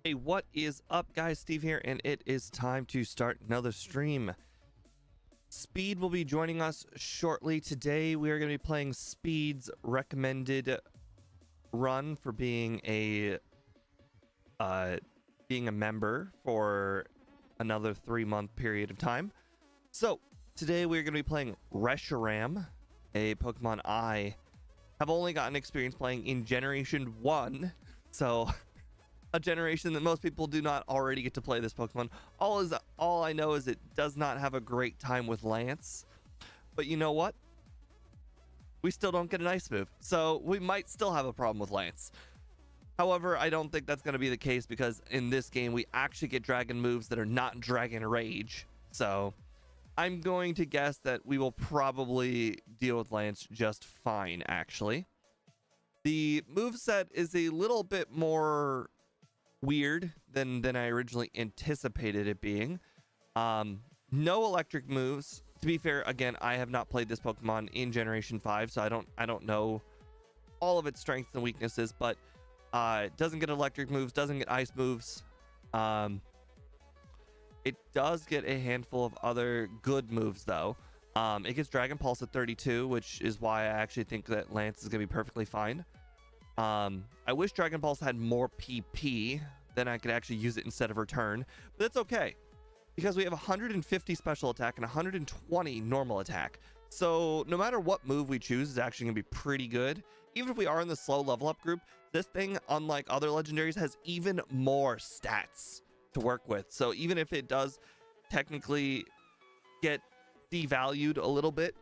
Hey, what is up, guys? Steve here, and it is time to start another stream. Speed will be joining us shortly. Today, we are going to be playing Speed's recommended run for being a member for another 3-month period of time. So, today we're going to be playing Reshiram, a Pokemon I have only gotten experience playing in Generation 1. So, a generation that most people do not already get to play this Pokemon. All I know is it does not have a great time with Lance. But you know what? We still don't get an Ice move. So we might still have a problem with Lance. However, I don't think that's going to be the case because in this game we actually get Dragon moves that are not Dragon Rage. So I'm going to guess that we will probably deal with Lance just fine, actually. The moveset is a little bit more weird than I originally anticipated it being. No electric moves. To be fair, again, I have not played this Pokemon in Generation 5, so I don't know all of its strengths and weaknesses, but it doesn't get electric moves, doesn't get ice moves. It does get a handful of other good moves though. It gets Dragon Pulse at 32, which is why I actually think that Lance is going to be perfectly fine. I wish Dragon Balls had more PP, then I could actually use it instead of return, but that's okay because we have 150 special attack and 120 normal attack. So no matter what move we choose is actually gonna be pretty good. Even if we are in the slow level up group, this thing, unlike other legendaries, has even more stats to work with. So even if it does technically get devalued a little bit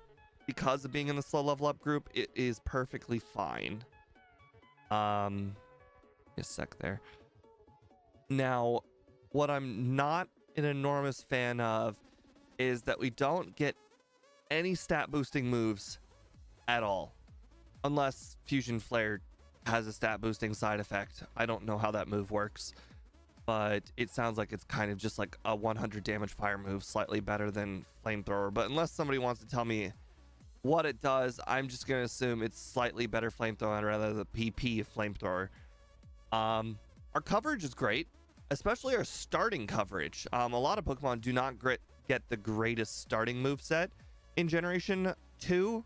because of being in the slow level up group, it is perfectly fine. A sec there. Now, what I'm not an enormous fan of is that we don't get any stat boosting moves at all, unless Fusion Flare has a stat boosting side effect. I don't know how that move works, but it sounds like it's kind of just like a 100 damage fire move, slightly better than Flamethrower. But unless somebody wants to tell me what it does, I'm just going to assume it's slightly better Flamethrower rather than the PP of Flamethrower. Our coverage is great, especially our starting coverage. A lot of Pokemon do not get the greatest starting moveset in Generation 2.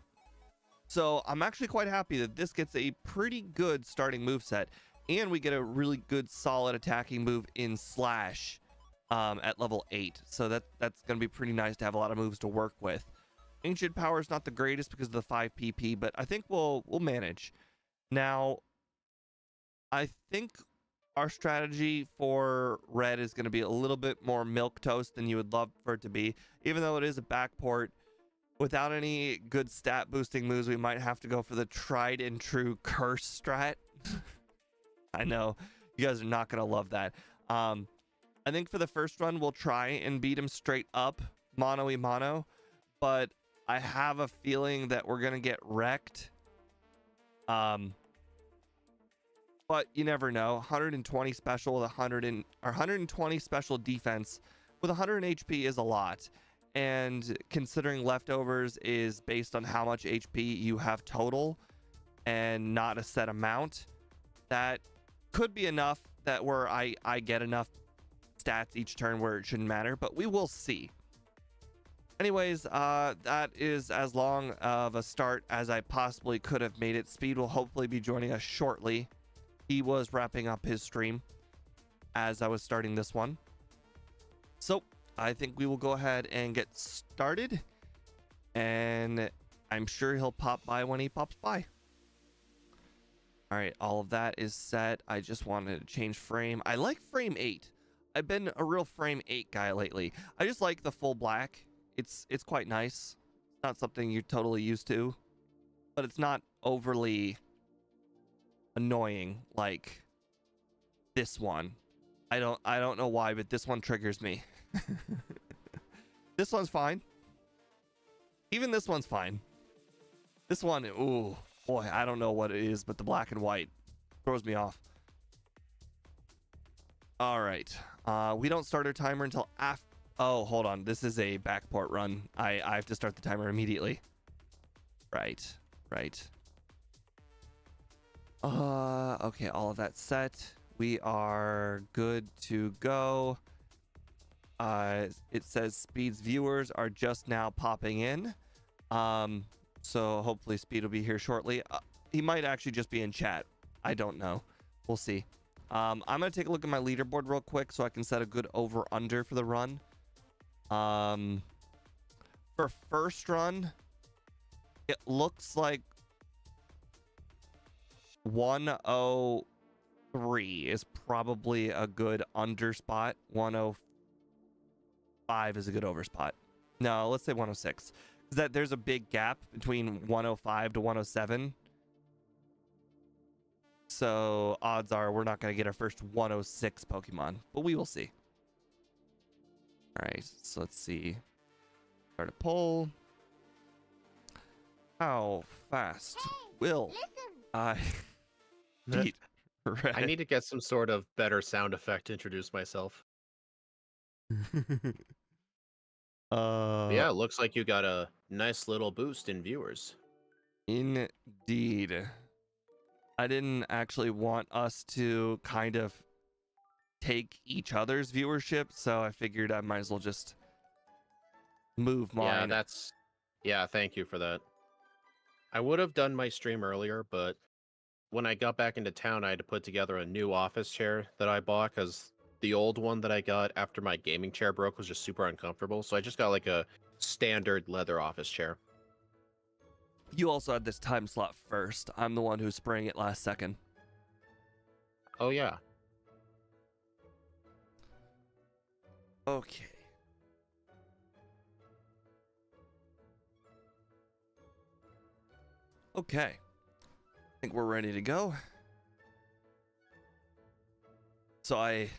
So I'm actually quite happy that this gets a pretty good starting moveset, and we get a really good solid attacking move in Slash at level 8. So that's going to be pretty nice to have a lot of moves to work with. Ancient Power is not the greatest because of the 5 PP, but I think we'll manage. Now, I think our strategy for Red is going to be a little bit more milquetoast than you would love for it to be. Even though it is a backport, without any good stat boosting moves, we might have to go for the tried and true curse strat. I know you guys are not going to love that. I think for the first run, we'll try and beat him straight up mono-y-mono, but I have a feeling that we're going to get wrecked. But you never know. 120 special with 120 special defense with 100 HP is a lot. And considering leftovers is based on how much HP you have total and not a set amount, that could be enough that where I get enough stats each turn where it shouldn't matter, but we will see. Anyways, that is as long of a start as I possibly could have made it. Speed will hopefully be joining us shortly. He was wrapping up his stream as I was starting this one. So I think we will go ahead and get started, and I'm sure he'll pop by when he pops by. All right, all of that is set. I just wanted to change frame. I like frame 8. I've been a real frame 8 guy lately. I just like the full black. It's quite nice. It's not something you're totally used to, but it's not overly annoying like this one. I don't know why, but this one triggers me. This one's fine. Even this one's fine. This one, ooh, boy, I don't know what it is, but the black and white throws me off. All right, we don't start our timer until after. Oh, hold on. This is a backport run. I have to start the timer immediately. Right. Okay, all of that set. We are good to go. It says Speed's viewers are just now popping in. So hopefully Speed will be here shortly. He might actually just be in chat. I don't know. We'll see. I'm gonna take a look at my leaderboard real quick so I can set a good over under for the run. For first run, it looks like 103 is probably a good under spot. 105 is a good over spot. No, let's say 106. That there's a big gap between 105 to 107. So odds are we're not going to get our first 106 Pokemon, but we will see. All right, so let's see. Start a poll. How fast will I beat Red? I need to get some sort of better sound effect to introduce myself. Yeah, it looks like you got a nice little boost in viewers. Indeed. I didn't actually want us to kind of take each other's viewership, so I figured I might as well just move mine. Yeah, thank you for that. I would have done my stream earlier, but when I got back into town, I had to put together a new office chair that I bought because the old one that I got after my gaming chair broke was just super uncomfortable. So I just got like a standard leather office chair. You also had this time slot first. I'm the one who sprang it last second. Oh, yeah. Okay. Okay. I think we're ready to go. So I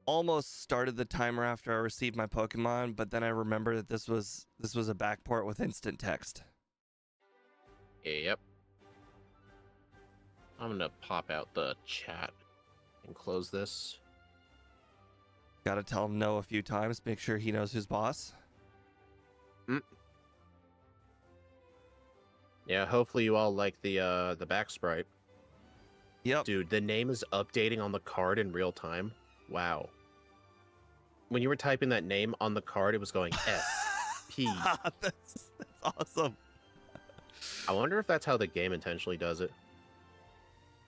almost started the timer after I received my Pokemon, but then I remembered that this was a backport with instant text. Yep. I'm gonna pop out the chat and close this. Gotta tell him no a few times, make sure he knows who's boss. Yeah, hopefully you all like the back sprite. Yep. Dude, the name is updating on the card in real time. Wow. When you were typing that name on the card, it was going S-P. That's awesome. I wonder if that's how the game intentionally does it.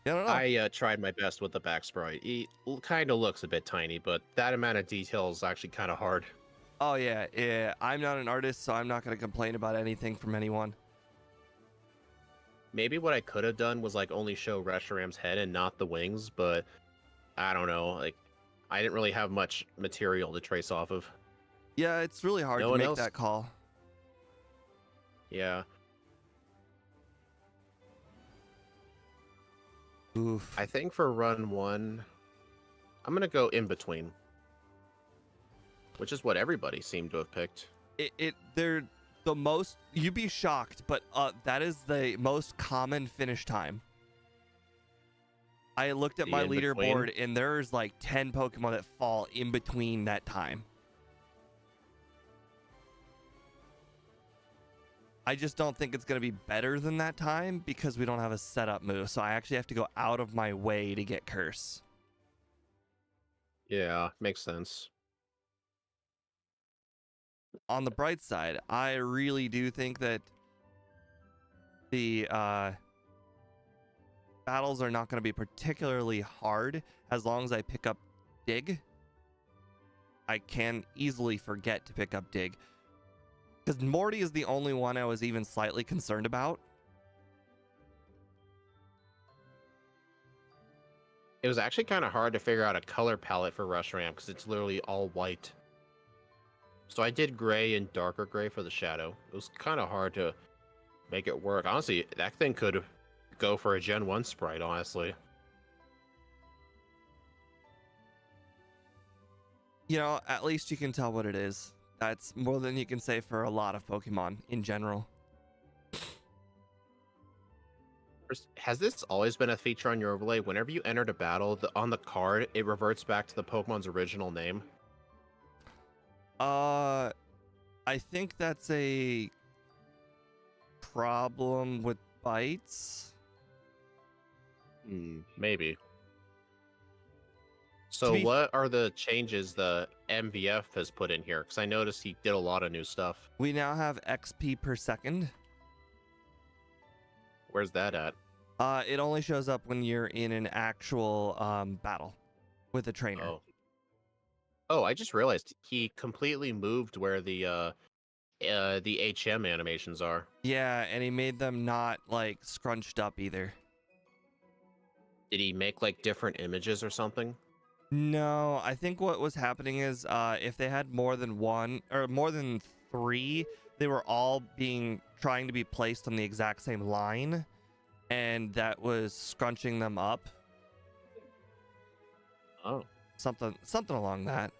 I don't know. I tried my best with the back sprite. It kind of looks a bit tiny, but that amount of detail is actually kind of hard. Oh, yeah. I'm not an artist, so I'm not going to complain about anything from anyone. Maybe what I could have done was like only show Reshiram's head and not the wings, but I don't know. Like, I didn't really have much material to trace off of. Yeah, it's really hard to make that call. Yeah. Oof. I think for run 1, I'm going to go in between. Which is what everybody seemed to have picked. They're the most, you'd be shocked, but that is the most common finish time. I looked at my leaderboard and there's like 10 Pokemon that fall in between that time. I just don't think it's going to be better than that time because we don't have a setup move. So I actually have to go out of my way to get Curse. Yeah, makes sense. On the bright side, I really do think that the battles are not going to be particularly hard as long as I pick up Dig. I can easily forget to pick up Dig. Because Morty is the only one I was even slightly concerned about. It was actually kind of hard to figure out a color palette for Reshiram because it's literally all white. So I did gray and darker gray for the shadow. It was kind of hard to make it work. Honestly, that thing could go for a Gen 1 sprite, honestly. You know, at least you can tell what it is. That's more than you can say for a lot of Pokemon in general. Has this always been a feature on your overlay? Whenever you entered a battle, on the card, it reverts back to the Pokemon's original name? I think that's a problem with bites. Maybe. So what are the changes the MVF has put in here? Because I noticed he did a lot of new stuff. We now have XP per second. Where's that at? It only shows up when you're in an actual battle with a trainer. Oh, I just realized he completely moved where the HM animations are. Yeah, and he made them not like scrunched up either. Did he make like different images or something? No, I think what was happening is if they had more than one or more than three, they were all trying to be placed on the exact same line, and that was scrunching them up. Oh. Something along that.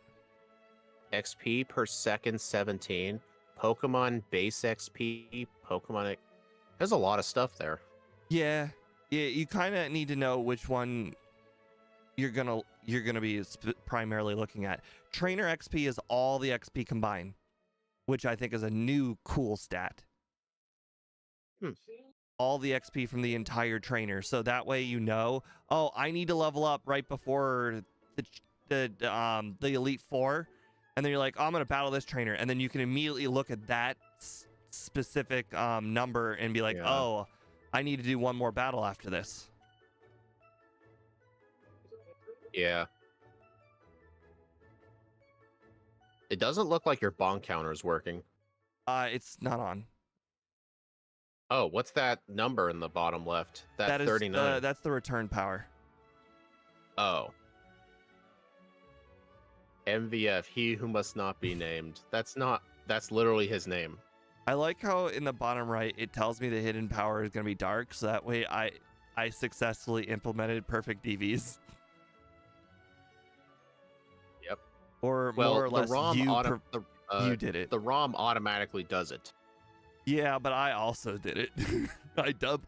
XP per second 17. Pokemon base XP. Pokemon. There's a lot of stuff there. Yeah, you kind of need to know which one you're gonna be primarily looking at. Trainer XP is all the XP combined, which I think is a new cool stat. All the XP from the entire trainer, so that way you know, oh, I need to level up right before the Elite Four, and then you're like, oh, I'm gonna battle this trainer, and then you can immediately look at that specific number and be like, yeah. Oh, I need to do one more battle after this. Yeah. It doesn't look like your bonk counter is working. It's not on. Oh, what's that number in the bottom left? That 39. That's the return power. Oh. MVF, he who must not be named. That's literally his name. I like how in the bottom right it tells me the hidden power is going to be dark, so that way I successfully implemented perfect DVs. Yep. Or more or less you did it. The ROM automatically does it. Yeah, but I also did it.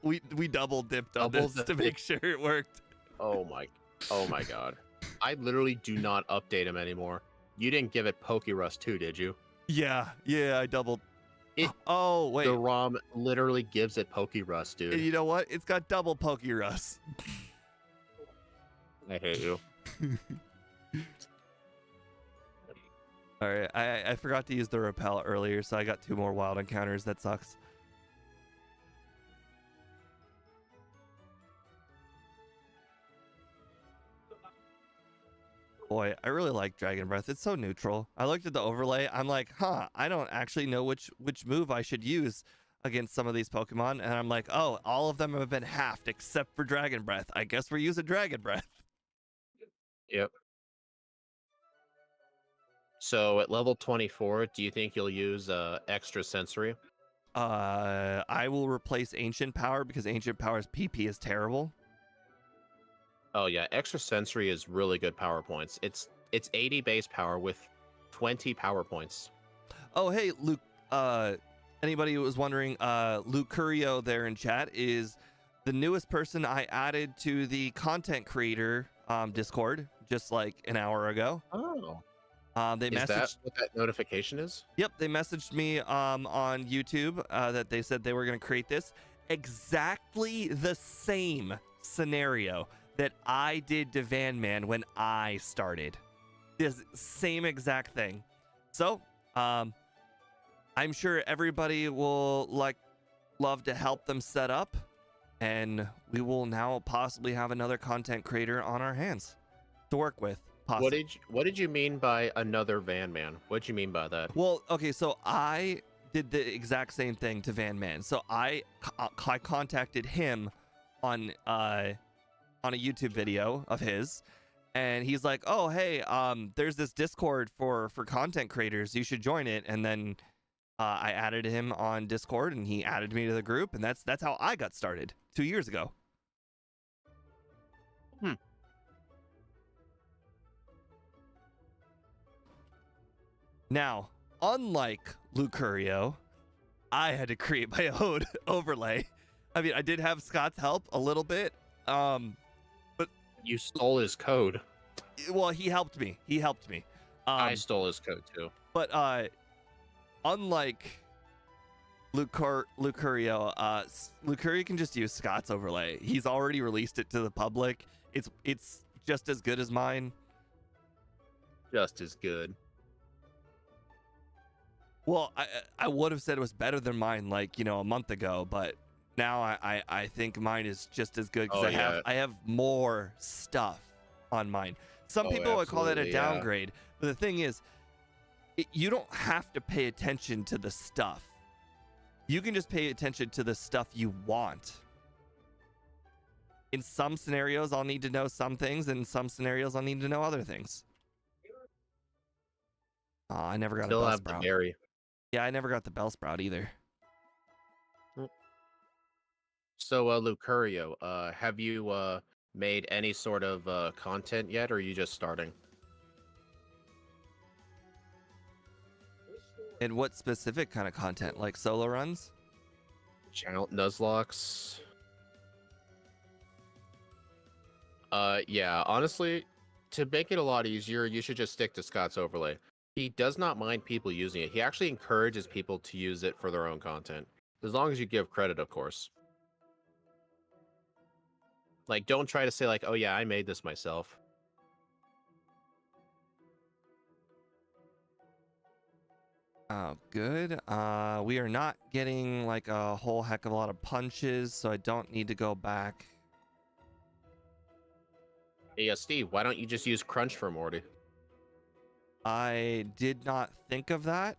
We double dipped on this to make sure it worked. Oh my god. I literally do not update him anymore. You didn't give it Pokerust too, did you? Yeah, I doubled. Oh, wait. The ROM literally gives it Pokerust, dude. And you know what? It's got double Pokerust. I hate you. All right, I forgot to use the repel earlier, so I got 2 more wild encounters. That sucks. Boy, I really like Dragon Breath. It's so neutral. I looked at the overlay. I'm like, I don't actually know which move I should use against some of these Pokemon. And I'm like, oh, all of them have been halved except for Dragon Breath. I guess we're using Dragon Breath. Yep. So at level 24, do you think you'll use extra sensory? I will replace Ancient Power because Ancient Power's PP is terrible. Oh yeah, extra sensory is really good power points. It's 80 base power with 20 power points. Oh hey, Luke. Anybody who was wondering, Luke Curio there in chat is the newest person I added to the content creator Discord just like an hour ago. Oh. Is that what that notification is? Yep, they messaged me on YouTube that they said they were going to create this exactly the same scenario that I did to Van Man when I started. This same exact thing. So, I'm sure everybody will love to help them set up, and we will now possibly have another content creator on our hands to work with. Possibly. What did you mean by another Van Man? What did you mean by that? Well, okay, so I did the exact same thing to Van Man. So I contacted him on a YouTube video of his, and he's like, "Oh, hey, there's this Discord for content creators. You should join it." And then I added him on Discord, and he added me to the group, and that's how I got started 2 years ago. Now, unlike Lucario, I had to create my own overlay. I mean, I did have Scott's help a little bit, but you stole his code. Well, he helped me. I stole his code too. But unlike Lucario, Lucario can just use Scott's overlay. He's already released it to the public. It's just as good as mine. just as good. Well, I would have said it was better than mine, like, a month ago, but now I think mine is just as good because Oh yeah. I have more stuff on mine. Some Oh, people would call that a absolutely, yeah. downgrade, but the thing is, you don't have to pay attention to the stuff. You can just pay attention to the stuff you want. In some scenarios, I'll need to know some things. In some scenarios, I'll need to know other things. Oh, I never got a Still have the Bellsprout. berry. Yeah, I never got the Bellsprout either. So, Lucario, have you made any sort of content yet, or are you just starting? And what specific kind of content? Like solo runs? Channel Nuzlocke. Yeah, honestly, to make it a lot easier, you should just stick to Scott's overlay. He does not mind people using it. He actually encourages people to use it for their own content. As long as you give credit, of course. Like, don't try to say, like, oh yeah, I made this myself. Oh, good. We are not getting like a whole heck of a lot of punches, so I don't need to go back. Hey, Steve, why don't you just use Crunch for Morty? I did not think of that.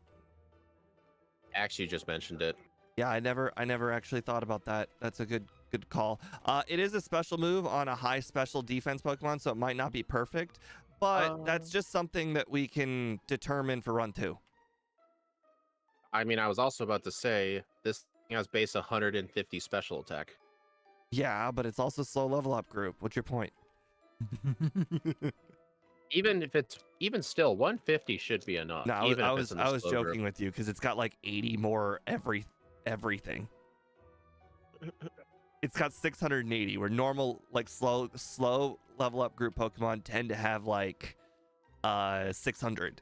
Actually, just mentioned it. Yeah, I never actually thought about that. That's a good call. It is a special move on a high special defense Pokemon, so it might not be perfect, but that's just something that we can determine for run 2. I mean, I was also about to say, this thing has base 150 special attack. Yeah, but it's also slow level up group. What's your point? Even still, 150 should be enough. No, even I if it's was in the I was slow joking group. with you because it's got like 80 more everything. It's got 680, where normal like slow level up group Pokemon tend to have like 600.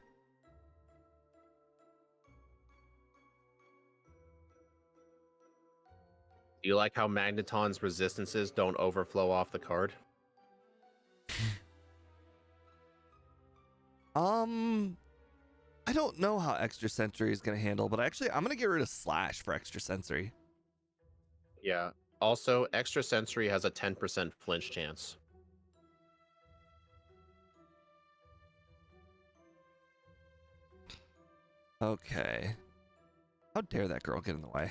Do you like how Magneton's resistances don't overflow off the card? I don't know how Extra Sensory is going to handle, but actually I'm going to get rid of Slash for Extra Sensory. Yeah. Also, Extra Sensory has a 10% flinch chance. Okay. How dare that girl get in the way?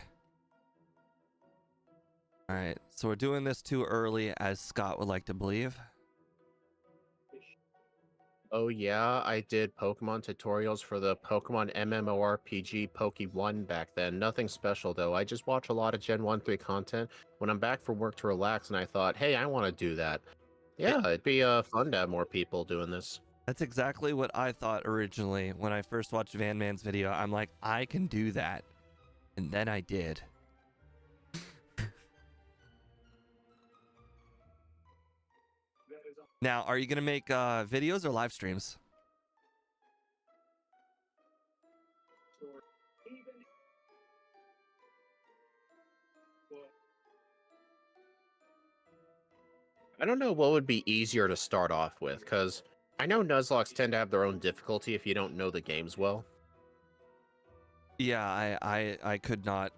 All right, so we're doing this too early, as Scott would like to believe. Oh yeah, I did Pokemon tutorials for the Pokemon MMORPG Poke1 back then. Nothing special though. I just watch a lot of Gen 1-3 content when I'm back from work to relax, and I thought, hey, I want to do that. Yeah, it'd be fun to have more people doing this. That's exactly what I thought originally when I first watched Van Man's video. I'm like, I can do that. And then I did. Now, are you going to make videos or live streams? I don't know what would be easier to start off with, because I know Nuzlocke tend to have their own difficulty if you don't know the games well. Yeah, I could not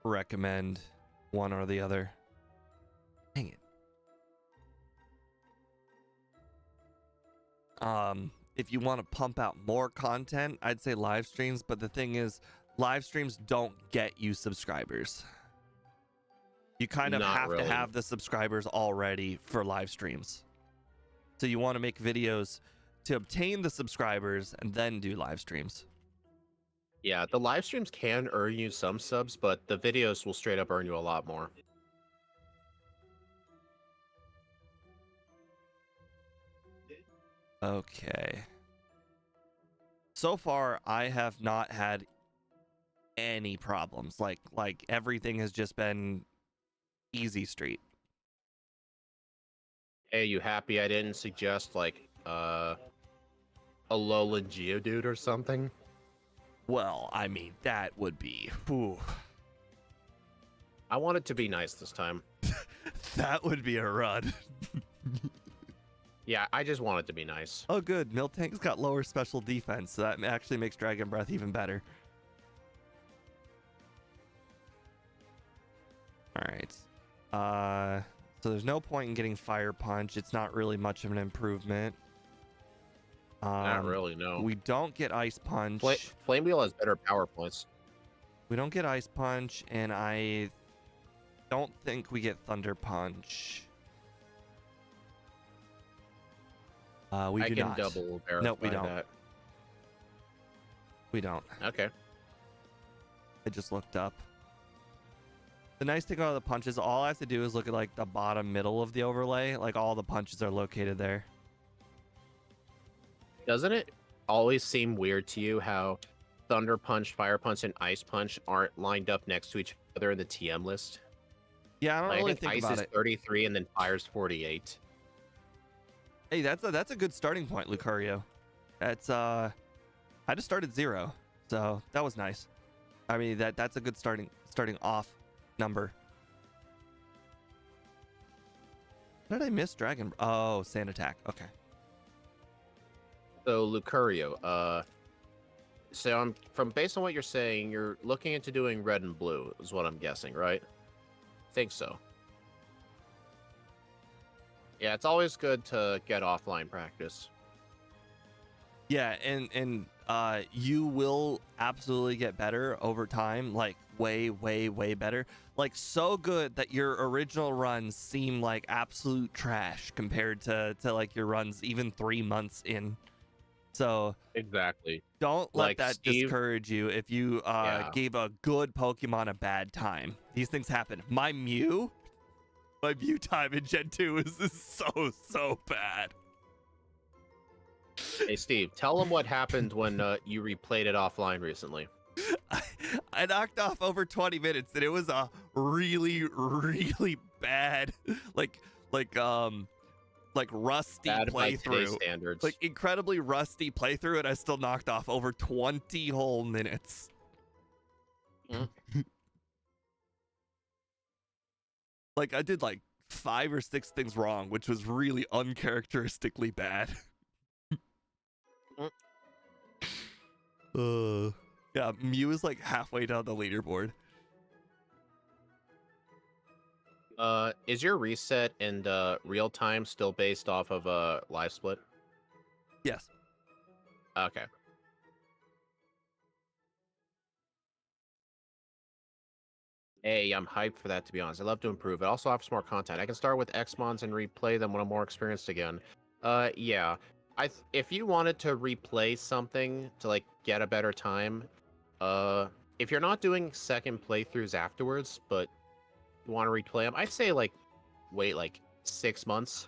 recommend one or the other. Dang it. If you want to pump out more content, I'd say live streams, but the thing is, live streams don't get you subscribers. You kind of have to have the subscribers already for live streams. So you want to make videos to obtain the subscribers and then do live streams. Yeah, the live streams can earn you some subs, but the videos will straight up earn you a lot more. Okay. So far, I have not had any problems. Like everything has just been easy street. Hey, you happy I didn't suggest like a Alolan Geodude or something? Well, I mean, that would be... Whew. I want it to be nice this time. That would be a run. Yeah, I just want it to be nice. Oh, good. Miltank's got lower special defense, so that actually makes Dragon Breath even better. All right. So there's no point in getting Fire Punch. It's not really much of an improvement. Not really, no. We don't get Ice Punch. Flame Wheel has better power points. We don't get Ice Punch, and I don't think we get Thunder Punch. We do not. I can double verify Nope, we don't. that. We don't. Okay. I just looked up. The nice thing about the punches, all I have to do is look at like the bottom middle of the overlay. Like all the punches are located there. Doesn't it always seem weird to you how Thunder Punch, Fire Punch, and Ice Punch aren't lined up next to each other in the TM list? Yeah, I don't really think Ice about is it. 33 and then Fire's 48. Hey, that's a good starting point, Lucario. That's I just started 0, so that was nice. I mean that's a good starting off number. How did I miss Dragon? Oh, Sand Attack. Okay. So Lucario, so from based on what you're saying, you're looking into doing red and blue, is what I'm guessing, right? Think so. Yeah, it's always good to get offline practice. Yeah, and you will absolutely get better over time, like way better. Like so good that your original runs seem like absolute trash compared to like your runs even 3 months in. So exactly. Don't let that discourage you if you gave a good Pokemon a bad time. These things happen. My Mew time in Gen 2 is so bad. Hey, Steve, tell them what happened when you replayed it offline recently. I knocked off over 20 minutes, and it was a really bad, like rusty Bad by playthrough. today's standards. Like incredibly rusty playthrough, and I still knocked off over 20 whole minutes. Like I did like 5 or 6 things wrong, which was really uncharacteristically bad. Yeah, Mew is like halfway down the leaderboard. Is your reset and real time still based off of a live split? Yes. Okay. Hey, I'm hyped for that, to be honest. I love to improve. It also offers more content. I can start with Xmons and replay them when I'm more experienced again. Yeah. If you wanted to replay something to like get a better time, if you're not doing second playthroughs afterwards, but you want to replay them, I'd say like wait like 6 months.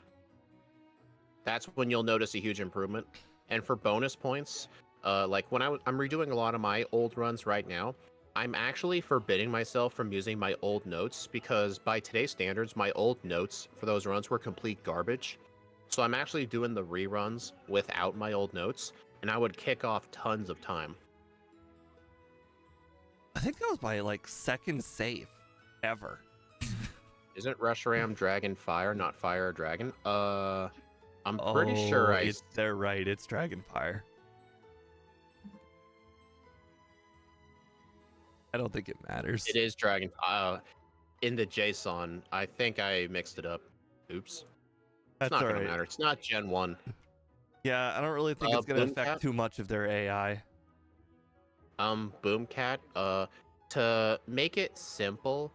That's when you'll notice a huge improvement. And for bonus points, like when I'm redoing a lot of my old runs right now, I'm actually forbidding myself from using my old notes because by today's standards, my old notes for those runs were complete garbage. So I'm actually doing the reruns without my old notes, and I would kick off tons of time. I think that was my like second save ever. Isn't Reshiram Dragon Fire, not Fire or Dragon? I'm pretty sure they're right. It's Dragon Fire. I don't think it matters. It is Dragon. In the JSON, I think I mixed it up. Oops. It's not gonna matter. It's not Gen 1. Yeah, I don't really think it's gonna affect too much of their AI. Boomcat. To make it simple,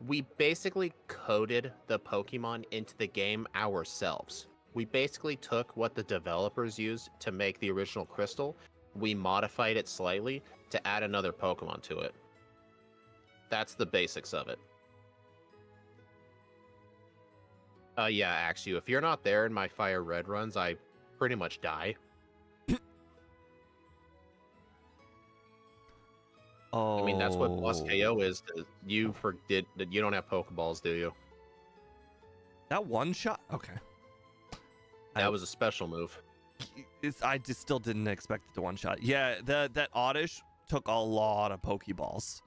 we basically coded the Pokemon into the game ourselves. We basically took what the developers used to make the original Crystal, we modified it slightly to add another Pokemon to it. That's the basics of it. Yeah, Axew, if you're not there in my Fire Red runs, I pretty much die. Oh. I mean, that's what Boss KO is. You forget that you don't have Pokeballs, do you? That one shot? Okay. That was a special move. I just still didn't expect it to one shot. Yeah, that Oddish took a lot of Pokeballs.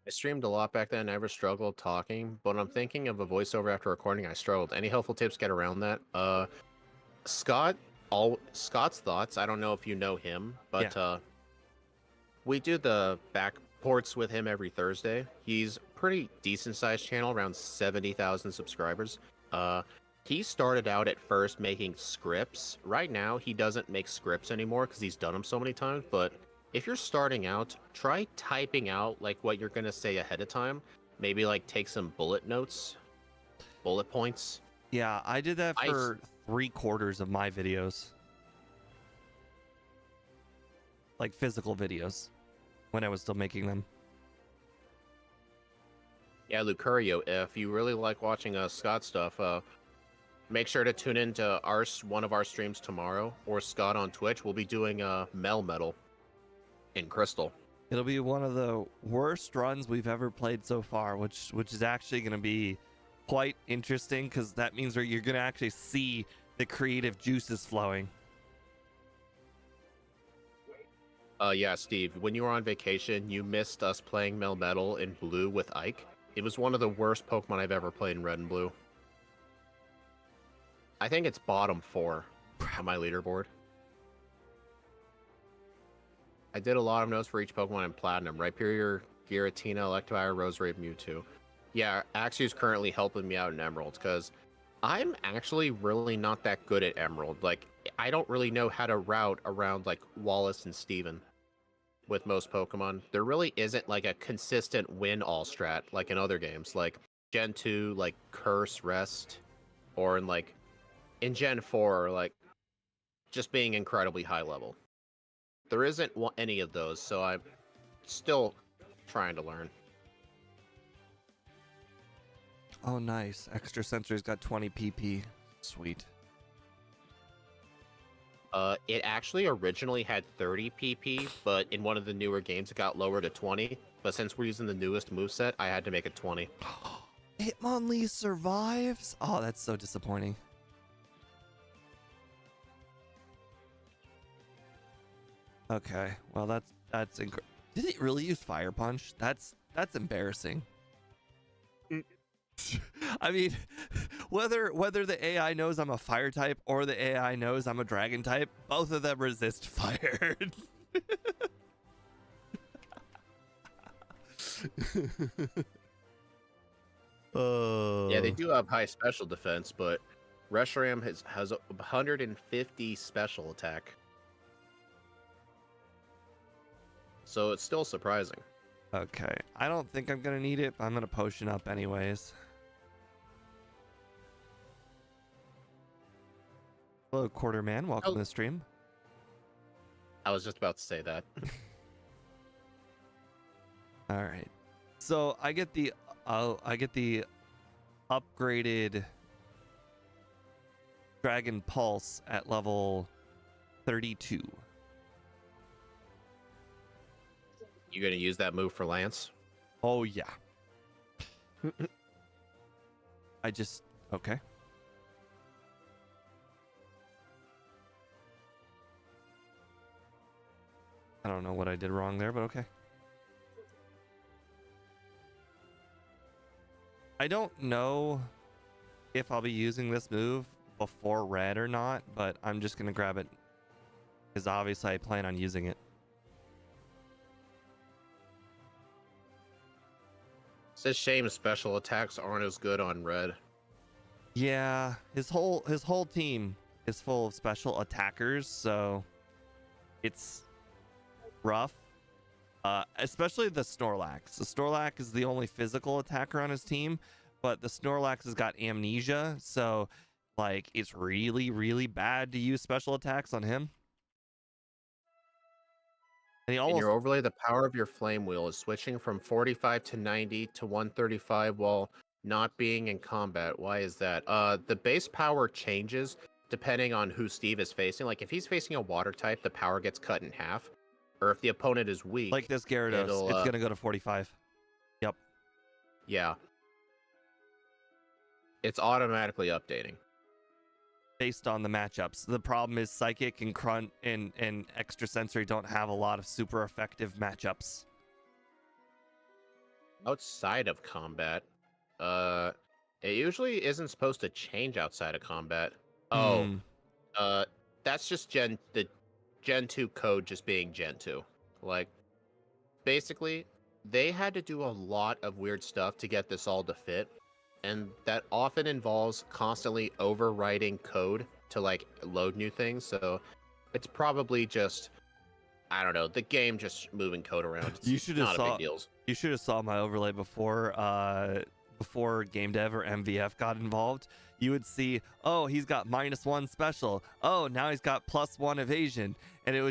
I streamed a lot back then. I never struggled talking, but I'm thinking of a voiceover after recording. I struggled. Any helpful tips get around that? Scott, Scott's thoughts. I don't know if you know him, but Yeah. we do the backports with him every Thursday. He's pretty decent sized channel, around 70,000 subscribers. He started out at first making scripts. Right now, he doesn't make scripts anymore because he's done them so many times. But if you're starting out, try typing out like what you're gonna say ahead of time. Maybe like take some bullet notes, bullet points. Yeah, I did that I for 3/4 of my videos. Like physical videos when I was still making them. Yeah, Lucario, if you really like watching Scott stuff, make sure to tune into one of our streams tomorrow, or Scott on Twitch. We'll be doing Mel Metal in Crystal. It'll be one of the worst runs we've ever played so far, which is actually going to be quite interesting because that means that you're going to actually see the creative juices flowing. Yeah, Steve, when you were on vacation, you missed us playing Mel Metal in Blue with Ike. It was one of the worst Pokemon I've ever played in Red and Blue. I think it's bottom 4 on my leaderboard. I did a lot of notes for each Pokemon in Platinum. Rhyperior, Giratina, Electivire, Roserade, Mewtwo. Yeah, Axew's currently helping me out in Emerald, because I'm actually really not that good at Emerald. Like, I don't really know how to route around, like, Wallace and Steven with most Pokemon. There really isn't, like, a consistent win-all strat, like in other games. Like, Gen 2, like, Curse, Rest, or in Gen 4, like, just being incredibly high level. There isn't any of those, so I'm still trying to learn. Oh, nice. Extra Sensory's got 20 PP. Sweet. It actually originally had 30 PP, but in one of the newer games it got lowered to 20. But since we're using the newest moveset, I had to make it 20. Hitmonlee survives? Oh, that's so disappointing. Okay, well that's incredible. Did it really use Fire Punch? That's embarrassing. I mean, whether the AI knows I'm a fire type or the AI knows I'm a dragon type, both of them resist fire. Yeah, they do have high special defense, but Reshiram has 150 special attack. So it's still surprising. Okay, I don't think I'm gonna need it, but I'm gonna potion up anyways. Hello, Quarterman. Welcome to the stream. I was just about to say that. All right, so I get the upgraded Dragon Pulse at level 32. You gonna use that move for Lance? Oh yeah. Okay. I don't know what I did wrong there, but okay. I don't know if I'll be using this move before red or not, but I'm just gonna grab it because obviously I plan on using it. It's a shame special attacks aren't as good on red. Yeah, his whole team is full of special attackers, so it's rough. Especially the Snorlax. The Snorlax is the only physical attacker on his team, but the Snorlax has got amnesia, so like it's really, really bad to use special attacks on him. And he In almost your overlay, the power of your flame wheel is switching from 45 to 90 to 135 while not being in combat. Why is that? The base power changes depending on who Steve is facing. Like if he's facing a water type, the power gets cut in half. Or if the opponent is weak, like this Gyarados, it's gonna go to 45. Yep. Yeah. It's automatically updating. Based on the matchups. The problem is Psychic and Grunt and Extra Sensory don't have a lot of super effective matchups. Outside of combat, uh, it usually isn't supposed to change outside of combat. Oh, Hmm. uh, that's just the Gen 2 code just being Gen 2. Like, basically, they had to do a lot of weird stuff to get this all to fit, and that often involves constantly overwriting code to like load new things. So it's probably just, I don't know, the game just moving code around. It's You should have not a big saw. deal. You should have saw my overlay before game dev or MVF got involved. You would see, oh, he's got -1 special. Oh, now he's got +1 evasion, and that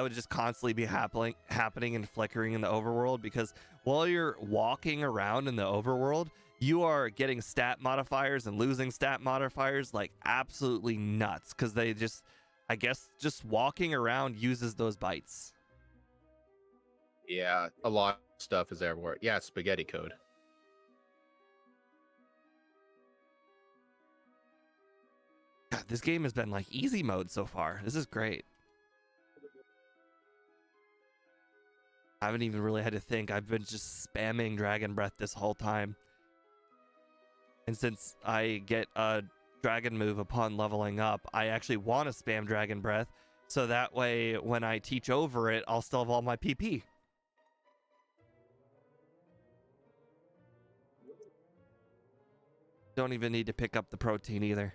would just constantly be happening and flickering in the overworld, because while you're walking around in the overworld, you are getting stat modifiers and losing stat modifiers like absolutely nuts, because I guess just walking around uses those bytes. Yeah, a lot of stuff is everywhere. Yeah, spaghetti code. God, this game has been like easy mode so far. This is great. I haven't even really had to think. I've been just spamming Dragon Breath this whole time. And since I get a dragon move upon leveling up, I actually want to spam Dragon Breath, so that way when I teach over it, I'll still have all my PP. Don't even need to pick up the protein either.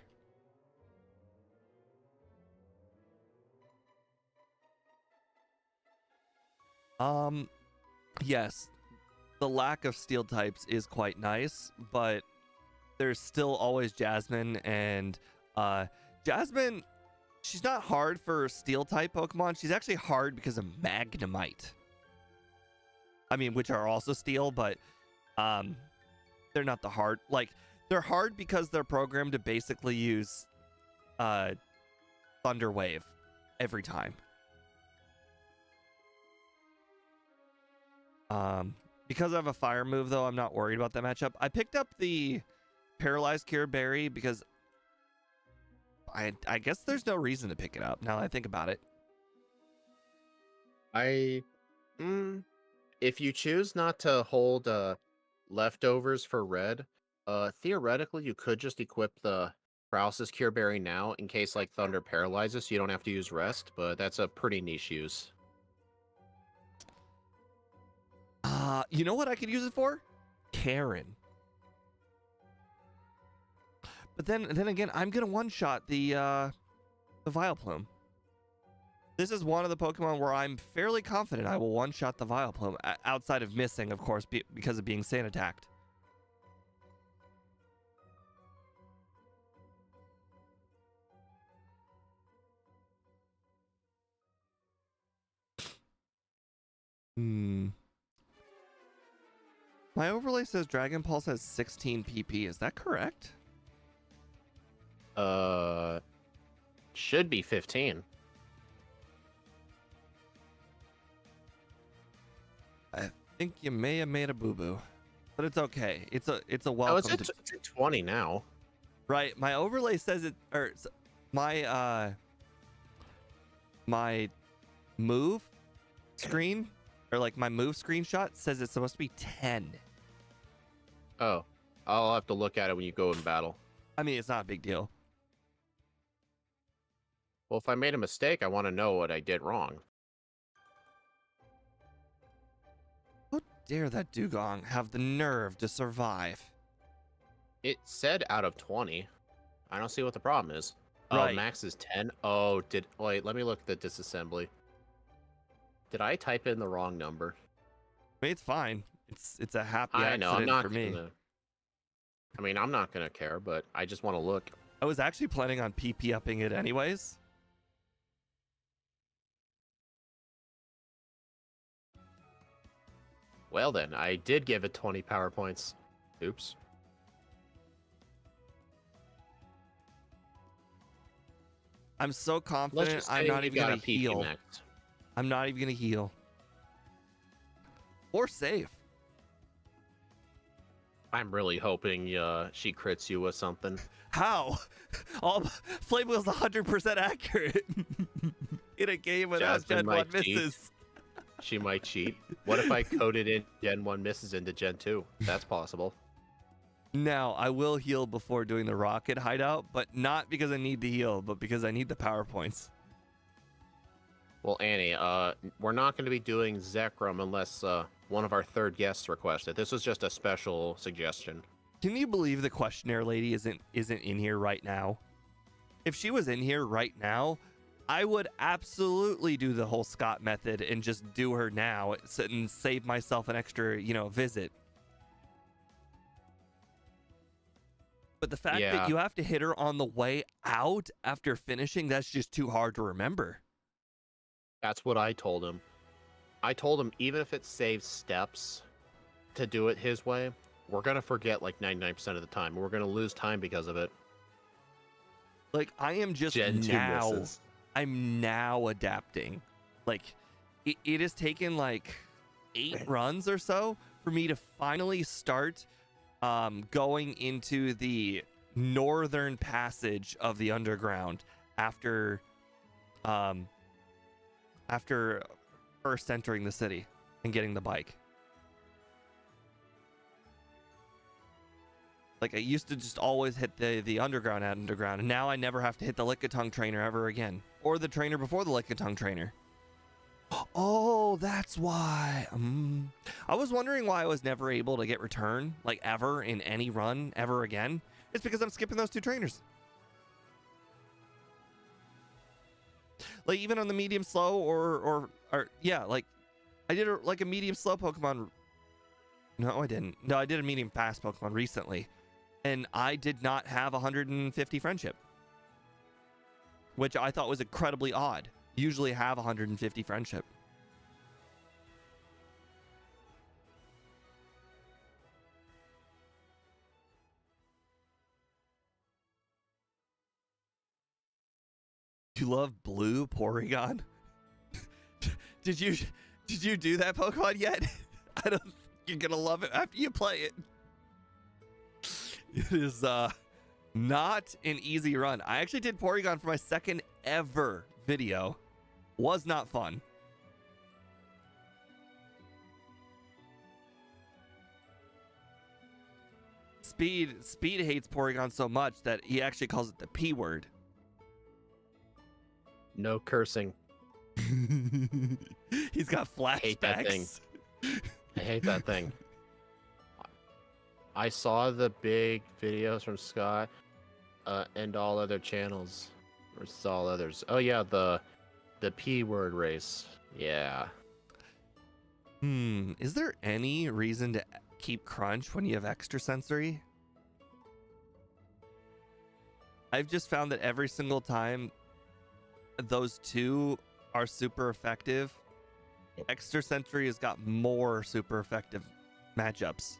Yes, the lack of steel types is quite nice, but there's still always Jasmine, and Jasmine, she's not hard for steel type Pokemon. She's actually hard because of Magnemite. I mean, which are also steel, but they're not the hard. Like, they're hard because they're programmed to basically use Thunder Wave every time. Because I have a fire move, though, I'm not worried about that matchup. I picked up the Paralyzed Cure Berry because I guess there's no reason to pick it up now that I think about it. If you choose not to hold leftovers for red, theoretically you could just equip the Paralysis Cure Berry now in case like Thunder paralyzes, so you don't have to use rest, but that's a pretty niche use. You know what I could use it for? Karen. But then again, I'm gonna one-shot the Vileplume. This is one of the Pokemon where I'm fairly confident I will one-shot the Vileplume, outside of missing, of course, because of being sand attacked. My overlay says Dragon Pulse has 16 PP. Is that correct? Should be 15. I think you may have made a boo-boo, but it's okay. It's a Oh, welcome. it's at 20 now. Right, my overlay says it, or my my move screen, or like my move screenshot says it's supposed to be 10. Oh, I'll have to look at it when you go in battle. I mean, it's not a big deal. Well, if I made a mistake, I want to know what I did wrong. How dare that Dugong have the nerve to survive? It said out of 20. I don't see what the problem is. Right. Oh, max is 10. Oh, wait, let me look at the disassembly. Did I type in the wrong number? I mean, it's fine. It's a happy I know, I'm accident not for me. I mean, I'm not gonna care, but I just want to look. I was actually planning on PP upping it anyways. Well then, I did give it 20 power points. Oops. I'm so Let's confident just I'm say not you even got gonna a PP heal. max. I'm not even gonna heal. Or save. I'm really hoping she crits you with something. How? Flame Wheel's 100% accurate in a game without Jasmine Gen 1 might cheat. misses. She might cheat. What if I coded in Gen 1 misses into Gen 2? That's possible. Now, I will heal before doing the rocket hideout, but not because I need the heal, but because I need the power points. Well, Annie, we're not going to be doing Zekrom unless one of our third guests requests it. This was just a special suggestion. Can you believe the questionnaire lady isn't in here right now? If she was in here right now, I would absolutely do the whole Scott method and just do her now and save myself an extra, visit. But the fact that you have to hit her on the way out after finishing, that's just too hard to remember. That's what I told him. I told him even if it saves steps to do it his way, we're going to forget like 99% of the time. We're going to lose time because of it. Like, I am just I'm now adapting. Like, it has taken like 8 runs or so for me to finally start going into the northern passage of the underground after first entering the city and getting the bike. Like, I used to just always hit the underground, and now I never have to hit the Lickitung trainer ever again. Or the trainer before the Lickitung trainer. Oh, that's why. I was wondering why I was never able to get return, like, ever in any run, ever again. It's because I'm skipping those 2 trainers. Like, even on the medium slow or yeah, like, I did a medium slow Pokemon. No, I didn't. No, I did a medium fast Pokemon recently. And I did not have 150 friendship, which I thought was incredibly odd. Usually have 150 friendship. You love blue Porygon? Did you do that Pokemon yet? I don't think you're gonna love it after you play it. It is not an easy run. I actually did Porygon for my second ever video. Was not fun. Speed hates Porygon so much that he actually calls it the P word. No cursing. He's got flashbacks. I hate that thing. I hate that thing. I saw the big videos from Scott and all other channels versus all others. Oh yeah, the P word race. Yeah. Is there any reason to keep Crunch when you have extrasensory? I've just found that every single time those 2 are super effective, extrasensory has got more super effective matchups.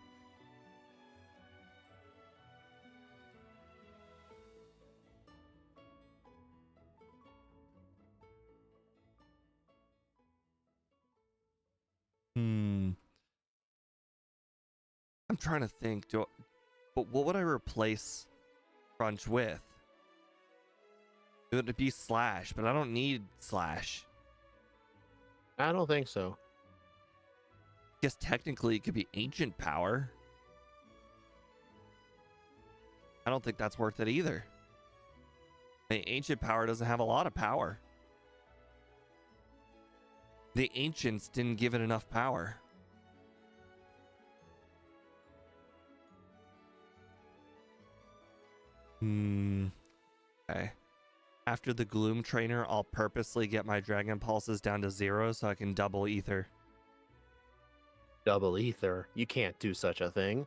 I'm trying to think. But what would I replace Crunch with? It would be Slash, but I don't need Slash. I don't think so. I guess technically it could be Ancient Power. I don't think that's worth it either. I mean, Ancient Power doesn't have a lot of power. The Ancients didn't give it enough power. Okay. After the Gloom Trainer, I'll purposely get my Dragon Pulses down to 0 so I can double Ether. Double Ether? You can't do such a thing.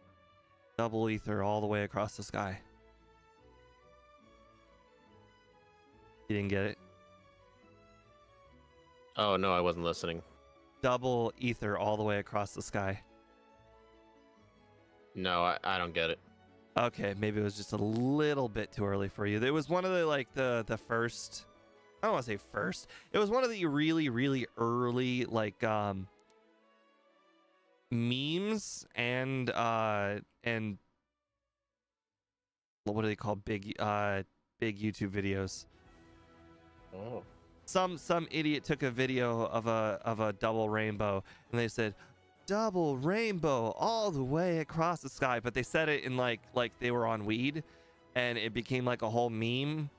Double Ether all the way across the sky. You didn't get it? Oh, no, I wasn't listening. Double Ether all the way across the sky. No, I don't get it. Okay, maybe it was just a little bit too early for you. It was one of the first, I don't want to say first. It was one of the really, really early memes and what do they call big YouTube videos? Oh. Some idiot took a video of a double rainbow, and they said double rainbow all the way across the sky, but they said it in like they were on weed, and it became like a whole meme.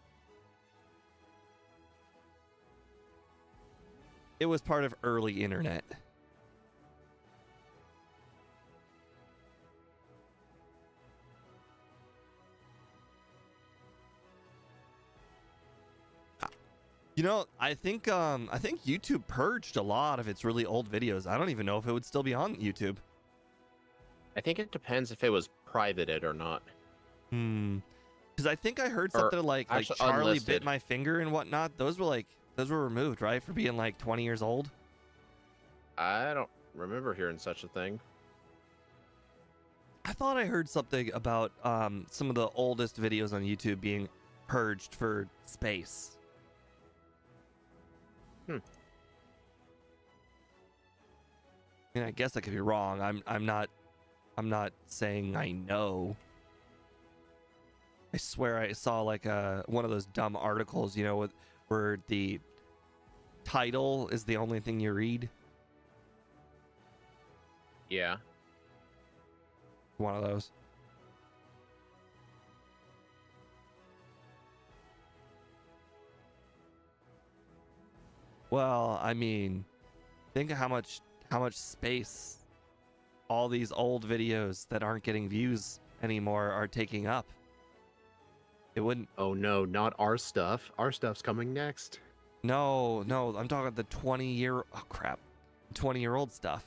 It was part of early internet. You know, I think YouTube purged a lot of its really old videos. I don't even know if it would still be on YouTube. I think it depends if it was privated or not. Because I think I heard Or something like Charlie unlisted. bit my finger and whatnot. Those were removed, right, for being like 20 years old. I don't remember hearing such a thing. I thought I heard something about some of the oldest videos on YouTube being purged for space. I mean, I guess I could be wrong. I'm not saying I know. I swear I saw like one of those dumb articles, you know, where the title is the only thing you read. Yeah. One of those. Well, I mean, think of how much space all these old videos that aren't getting views anymore are taking up. It wouldn't. Oh no, not our stuff. Our stuff's coming next. No, I'm talking about the 20-year-old stuff.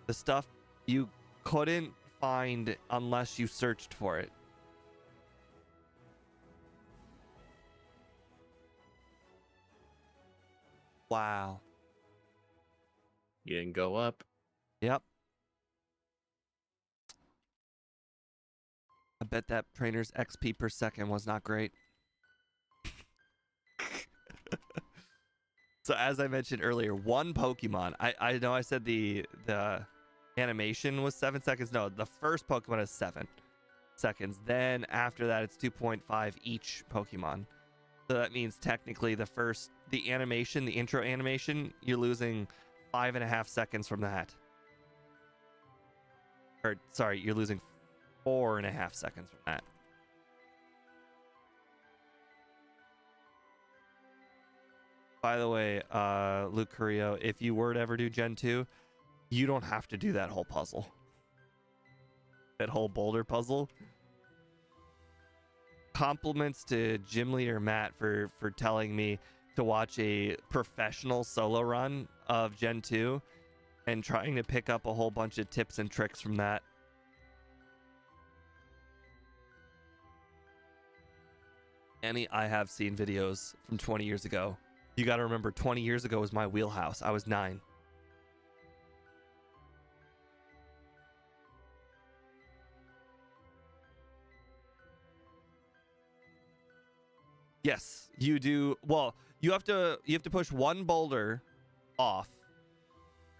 The stuff you couldn't find unless you searched for it. Wow. You didn't go up. Yep. I bet that trainer's XP per second was not great. So as I mentioned earlier, one Pokemon. I know I said the animation was 7 seconds. No, the first Pokemon is 7 seconds. Then after that, it's 2.5 each Pokemon. So that means technically the intro animation, you're losing 5.5 seconds from that. Or sorry, you're losing 4.5 seconds from that. By the way, Luke Carrillo, if you were to ever do Gen 2, you don't have to do that whole puzzle. That whole boulder puzzle. Compliments to Gym Leader Matt for telling me to watch a professional solo run of Gen 2 and trying to pick up a whole bunch of tips and tricks from that. Annie, I have seen videos from 20 years ago. You got to remember, 20 years ago was my wheelhouse. I was 9. Yes, you do. Well, you have to push one boulder off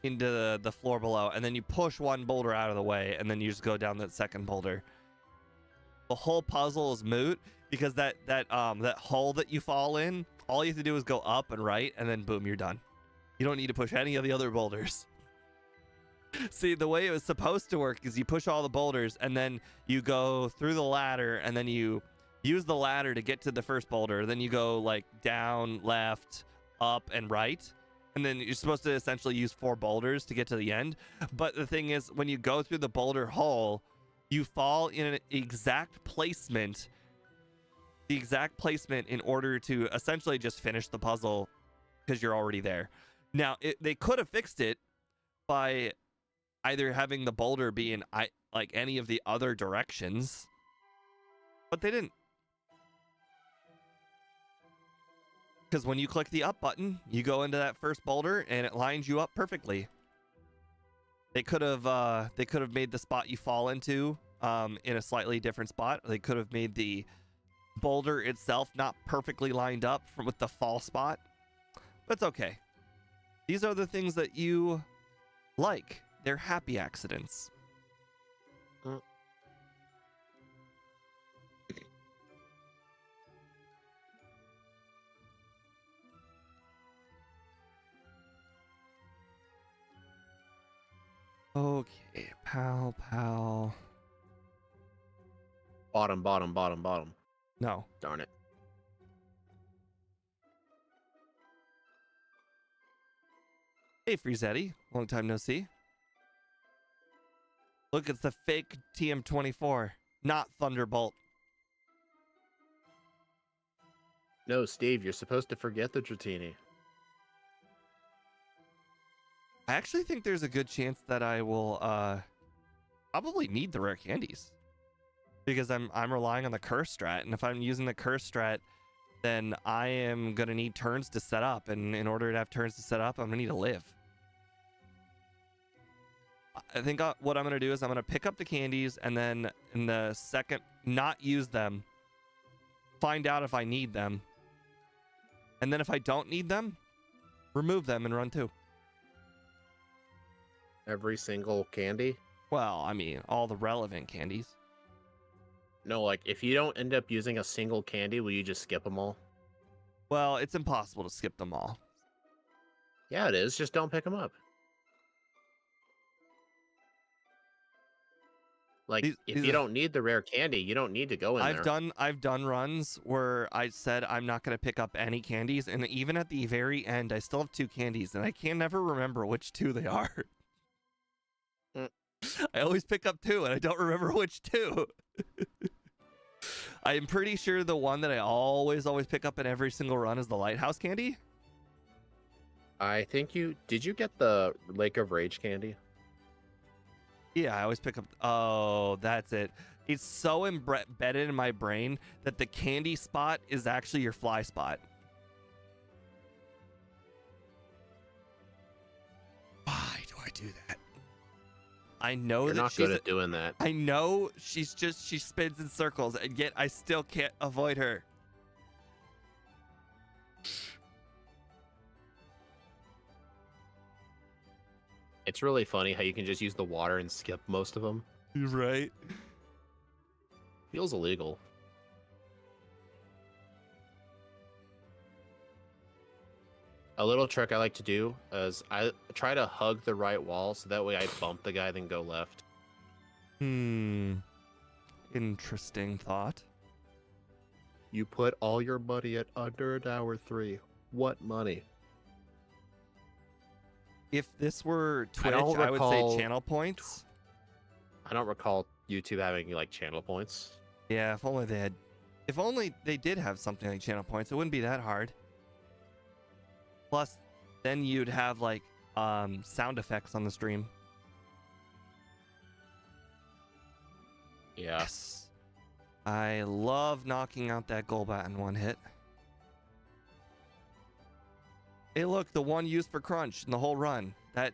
into the floor below, and then you push one boulder out of the way, and then you just go down that second boulder. The whole puzzle is moot because that hole that you fall in, all you have to do is go up and right, and then boom, you're done. You don't need to push any of the other boulders. See, the way it was supposed to work is you push all the boulders, and then you go through the ladder, and then you use the ladder to get to the first boulder. Then you go like down, left, up, and right. And then you're supposed to essentially use 4 boulders to get to the end. But the thing is, when you go through the boulder hole, you fall in an exact placement. The exact placement in order to essentially just finish the puzzle because you're already there. Now, they could have fixed it by either having the boulder be in like any of the other directions, but they didn't. Because when you click the up button, you go into that first boulder and it lines you up perfectly. They could have made the spot you fall into in a slightly different spot. They could have made the boulder itself not perfectly lined up with the fall spot. But it's okay. These are the things that you like. They're happy accidents. Okay, pal, pal. Bottom, bottom, bottom, bottom. No. Darn it. Hey, Friezetti. Long time no see. Look, it's the fake TM24, not Thunderbolt. No, Steve, you're supposed to forget the Dratini. I actually think there's a good chance that I will probably need the rare candies. Because I'm relying on the curse strat, and if I'm using the curse strat, then I am gonna need turns to set up, and in order to have turns to set up, I'm gonna need to live. I think what I'm gonna do is I'm gonna pick up the candies, and then in the second, not use them, find out if I need them, and then if I don't need them, remove them and run 2. Every single candy? Well, I mean, all the relevant candies. No, like, if you don't end up using a single candy, will you just skip them all? Well, it's impossible to skip them all. Yeah, it is. Just don't pick them up. Like, if you don't need the rare candy, you don't need to go in there. I've done runs where I said I'm not going to pick up any candies, and even at the very end, I still have 2 candies, and I can never remember which 2 they are. I always pick up 2, and I don't remember which 2. I'm pretty sure the one that I always pick up in every single run is the lighthouse candy. I think did you get the Lake of Rage candy? Yeah, I always pick up. Oh, that's it. It's so embedded in my brain that the candy spot is actually your fly spot. Why do I do that? I know You're that not good at doing that. I know she spins in circles, and yet I still can't avoid her. It's really funny how you can just use the water and skip most of them. Right. Feels illegal. A little trick I like to do is I try to hug the right wall so that way I bump the guy, then go left. Interesting thought. You put all your money at under an hour 3. What money? If this were Twitch, I would say channel points. I don't recall YouTube having like channel points. Yeah, if only they had. If only they did have something like channel points, it wouldn't be that hard. Plus, then you'd have like sound effects on the stream. Yeah. Yes. I love knocking out that Golbat in one hit. Hey, look, the one used for Crunch in the whole run. That.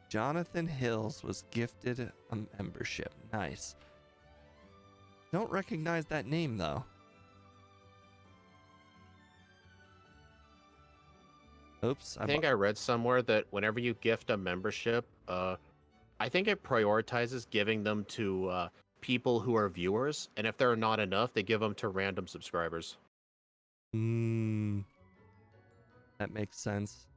Jonathan Hills was gifted a membership. Nice. Don't recognize that name, though. Oops. I think I read somewhere that whenever you gift a membership, I think it prioritizes giving them to people who are viewers, and if there are not enough, they give them to random subscribers. That makes sense.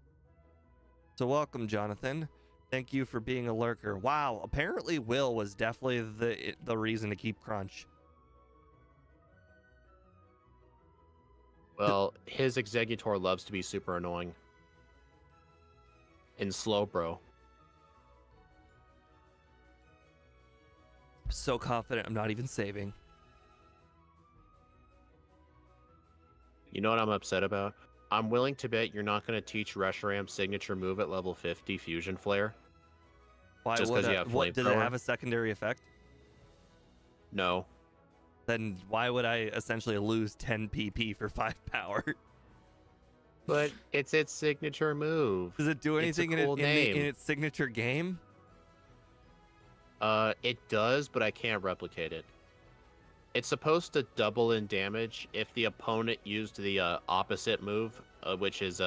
So welcome, Jonathan. Thank you for being a lurker. Wow, apparently Will was definitely the reason to keep Crunch. Well, his Executor loves to be super annoying. And slow, bro. So confident I'm not even saving. You know what I'm upset about? I'm willing to bet you're not going to teach Reshiram's signature move at level 50, Fusion Flare. Why just because you have what, do they Flamethrower? have a secondary effect? No. Then why would I essentially lose 10 PP for 5 power? But it's its signature move. Does it do anything It's a cool name. in its signature game? It does, but I can't replicate it. It's supposed to double in damage if the opponent used the opposite move, which is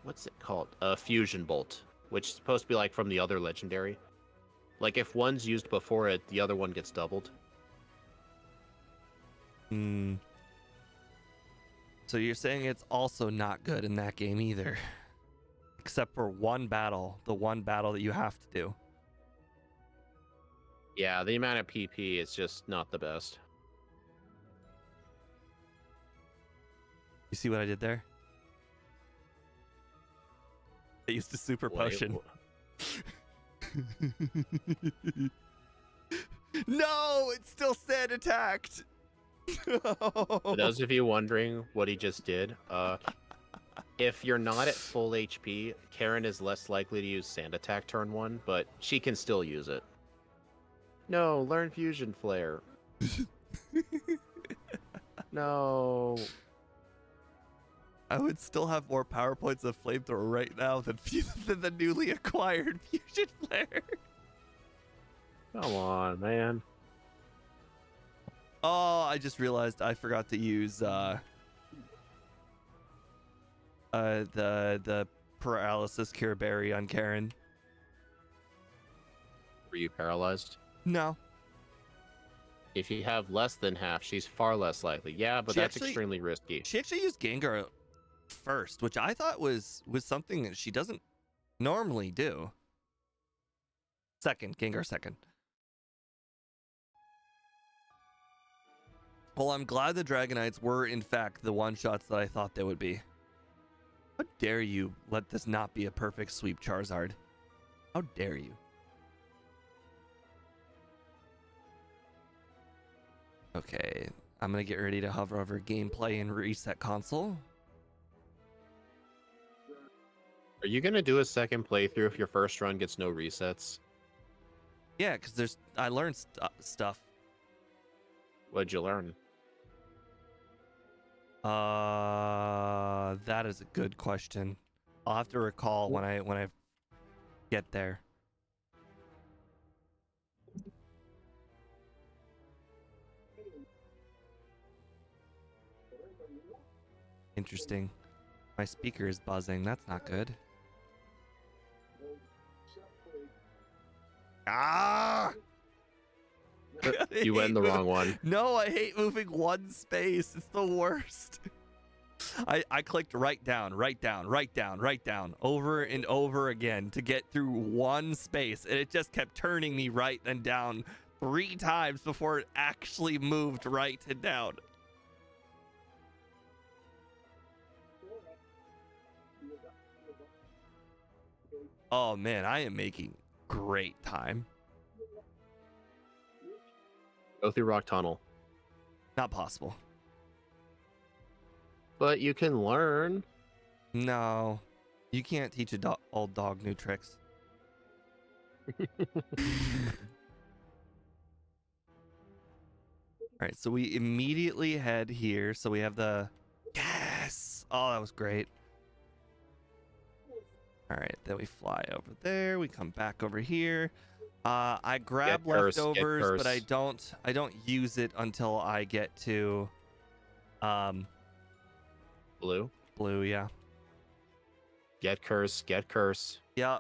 what's it called? Fusion Bolt, which is supposed to be like from the other legendary. Like if one's used before it, the other one gets doubled. So you're saying it's also not good in that game either. Except for one battle, the one battle that you have to do. Yeah, the amount of PP is just not the best. You see what I did there? I used a super Wait, potion. No, it still said attacked. For those of you wondering what he just did, if you're not at full HP, Karen is less likely to use Sand Attack turn 1, but she can still use it. No, learn Fusion Flare. No. I would still have more power points of flamethrower right now than the newly acquired fusion flare. Come on, man. Oh, I just realized I forgot to use the paralysis cure berry on Karen. Were you paralyzed? No. If you have less than half, she's far less likely. Yeah, but that's extremely risky. She actually used Gengar first, which I thought was something that she doesn't normally do. Gengar second. Well, I'm glad the Dragonites were in fact the one-shots that I thought they would be. How dare you let this not be a perfect sweep, Charizard? How dare you? Okay, I'm gonna get ready to hover over gameplay and reset console. Are you gonna do a second playthrough if your first run gets no resets? Yeah, because I learned stuff. What'd you learn? That is a good question. I'll have to recall when I get there. Interesting. My speaker is buzzing. That's not good. Ah! You went in the wrong one. No, I hate moving one space. It's the worst. I clicked right down, right down, right down, right down, over and over again to get through one space, and it just kept turning me right and down 3 times before it actually moved right and down. Oh man, I am making great time. Go through Rock Tunnel. Not possible. But you can learn. No, you can't teach a old dog new tricks. All right, so we immediately head here. So we have the yes. Oh, that was great. All right, then we fly over there. We come back over here. I grab leftovers, but I don't use it until I get to Blue. Blue, yeah. Get curse. Get curse. Yeah.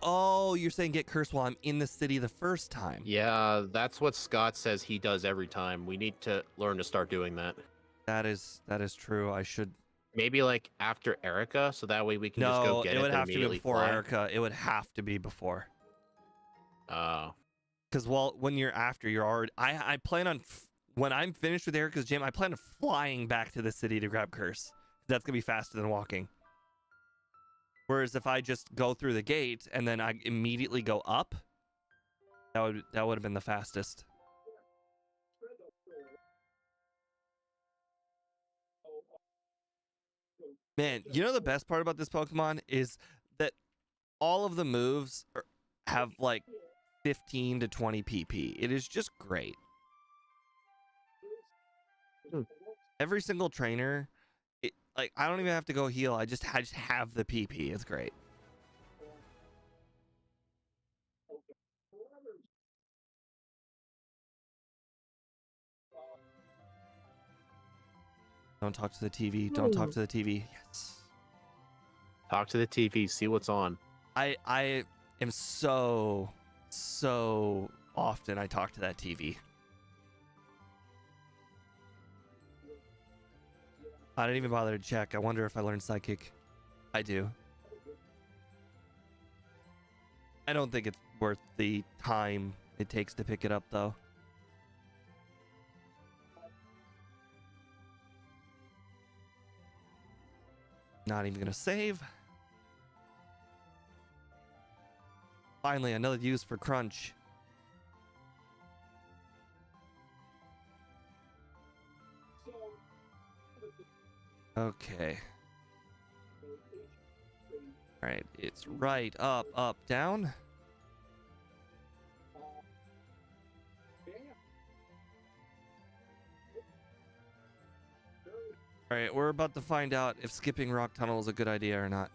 Oh, you're saying get cursed while I'm in the city the first time. Yeah, that's what Scott says he does every time. We need to learn to start doing that. That is true. I should maybe like after Erica, so that way we can just go get it. No, it would have to be before fly. Erica. It would have to be before. Oh. Because when you're after, you're already. I plan on when I'm finished with Erica's gym, I plan on flying back to the city to grab curse. That's gonna be faster than walking. Whereas if I just go through the gate and then I immediately go up, that would have been the fastest. Man, you know the best part about this Pokemon is that all of the moves have like 15 to 20 PP. It is just great. Every single trainer, like I don't even have to go heal. I just have the PP. It's great. Don't talk to the TV. Don't talk to the TV. Yes. Talk to the TV. See what's on. I am so often I talk to that TV. I didn't even bother to check. I wonder if I learned Psychic. I do. I don't think it's worth the time it takes to pick it up, though. Not even gonna save. Finally, another use for Crunch. Okay. All right, it's right, up, up, down. All right, we're about to find out if skipping Rock Tunnel is a good idea or not.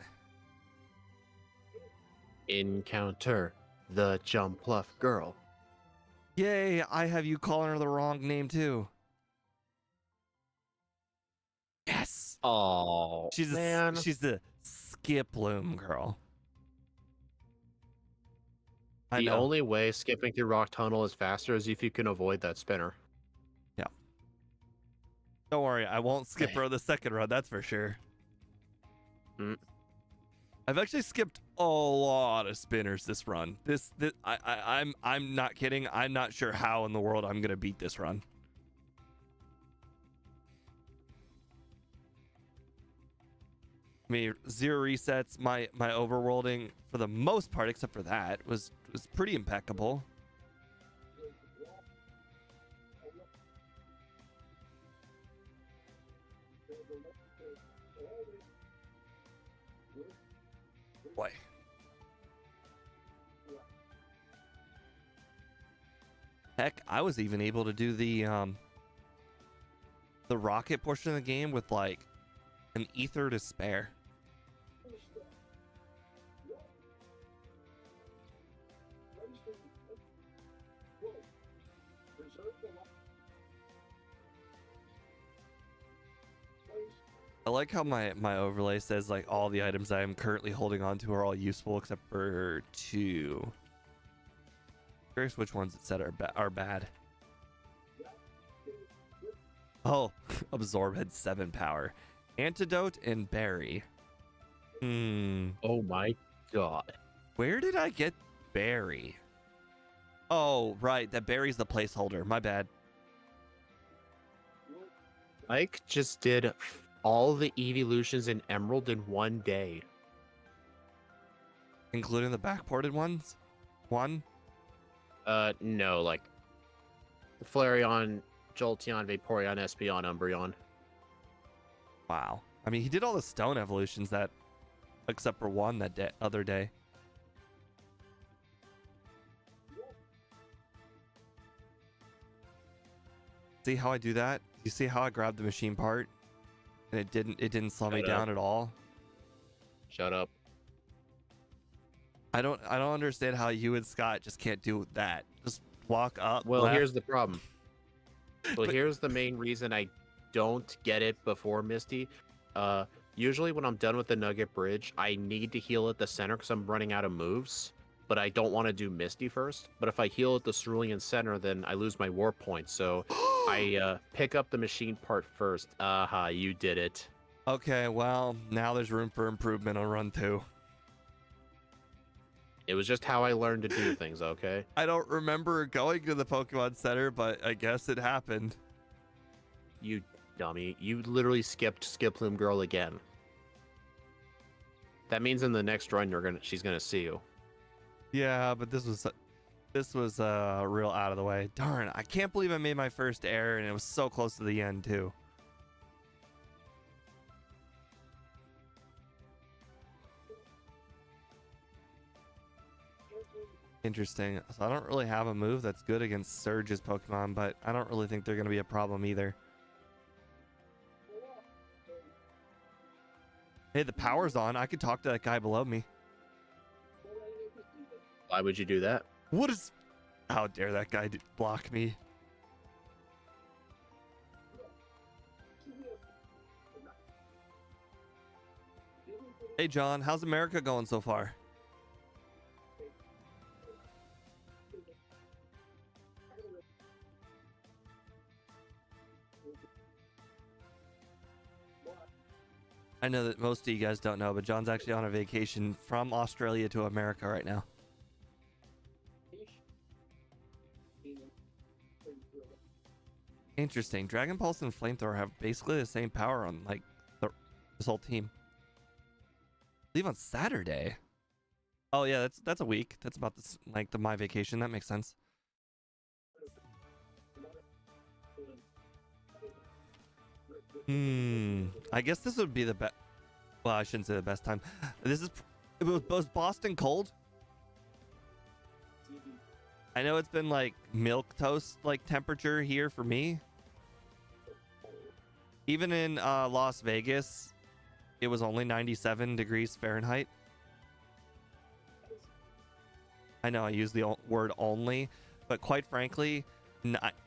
Encounter the Jumpluff girl. Yay, I have you calling her the wrong name too. Yes. Oh, She's man. she's the Skiploom girl. I The know. only way skipping through Rock Tunnel is faster is if you can avoid that spinner. Yeah. Don't worry, I won't skip her the second run, that's for sure. I've actually skipped a lot of spinners this run. I'm not kidding. I'm not sure how in the world I'm gonna beat this run. I mean, 0 resets. My overworlding for the most part, except for that, was pretty impeccable. Boy. Heck, I was even able to do the rocket portion of the game with like an ether to spare. I like how my overlay says like all the items I am currently holding on to are all useful except for 2. Curious which ones it said are bad. Oh, Absorb had 7 power. Antidote and Berry. Oh my god. Where did I get Berry? Oh, right. That Berry's the placeholder. My bad. Ike just did all the evolutions in Emerald in one day. Including the backported ones? One? No, like Flareon, Jolteon, Vaporeon, Espeon, Umbreon. Wow. I mean, he did all the stone evolutions that, except for one that other day. See how I do that? You see how I grabbed the machine part and it didn't slow me down at all? Shut up. I don't understand how you and Scott just can't do that. Just walk up. Well, left. here's the problem. Well, here's the main reason I don't get it before Misty. Usually when I'm done with the Nugget Bridge, I need to heal at the center because I'm running out of moves. But I don't want to do Misty first. But if I heal at the Cerulean Center, then I lose my warp points. So I pick up the machine part first. Aha, you did it. Okay, well, now there's room for improvement on run 2. It was just how I learned to do things, okay? I don't remember going to the Pokemon Center, but I guess it happened. You dummy. You literally skipped Skiploom Girl again. That means in the next run she's gonna see you. Yeah, but this was real out of the way. Darn, I can't believe I made my first error and it was so close to the end too. Interesting. So I don't really have a move that's good against Surge's Pokemon, but I don't really think they're going to be a problem either. Hey, the power's on. I could talk to that guy below me. Why would you do that? What is... How dare that guy block me? Hey, John. How's America going so far? I know that most of you guys don't know, but John's actually on a vacation from Australia to America right now. Interesting. Dragon Pulse and Flamethrower have basically the same power on like this whole team. Leave on Saturday. Oh yeah, that's a week. That's about this like my vacation. That makes sense. I guess this would be the best. Well, I shouldn't say the best time. Was Boston cold? I know it's been like milk toast like temperature here for me. Even in Las Vegas, it was only 97 degrees Fahrenheit. I know I use the word only, but quite frankly,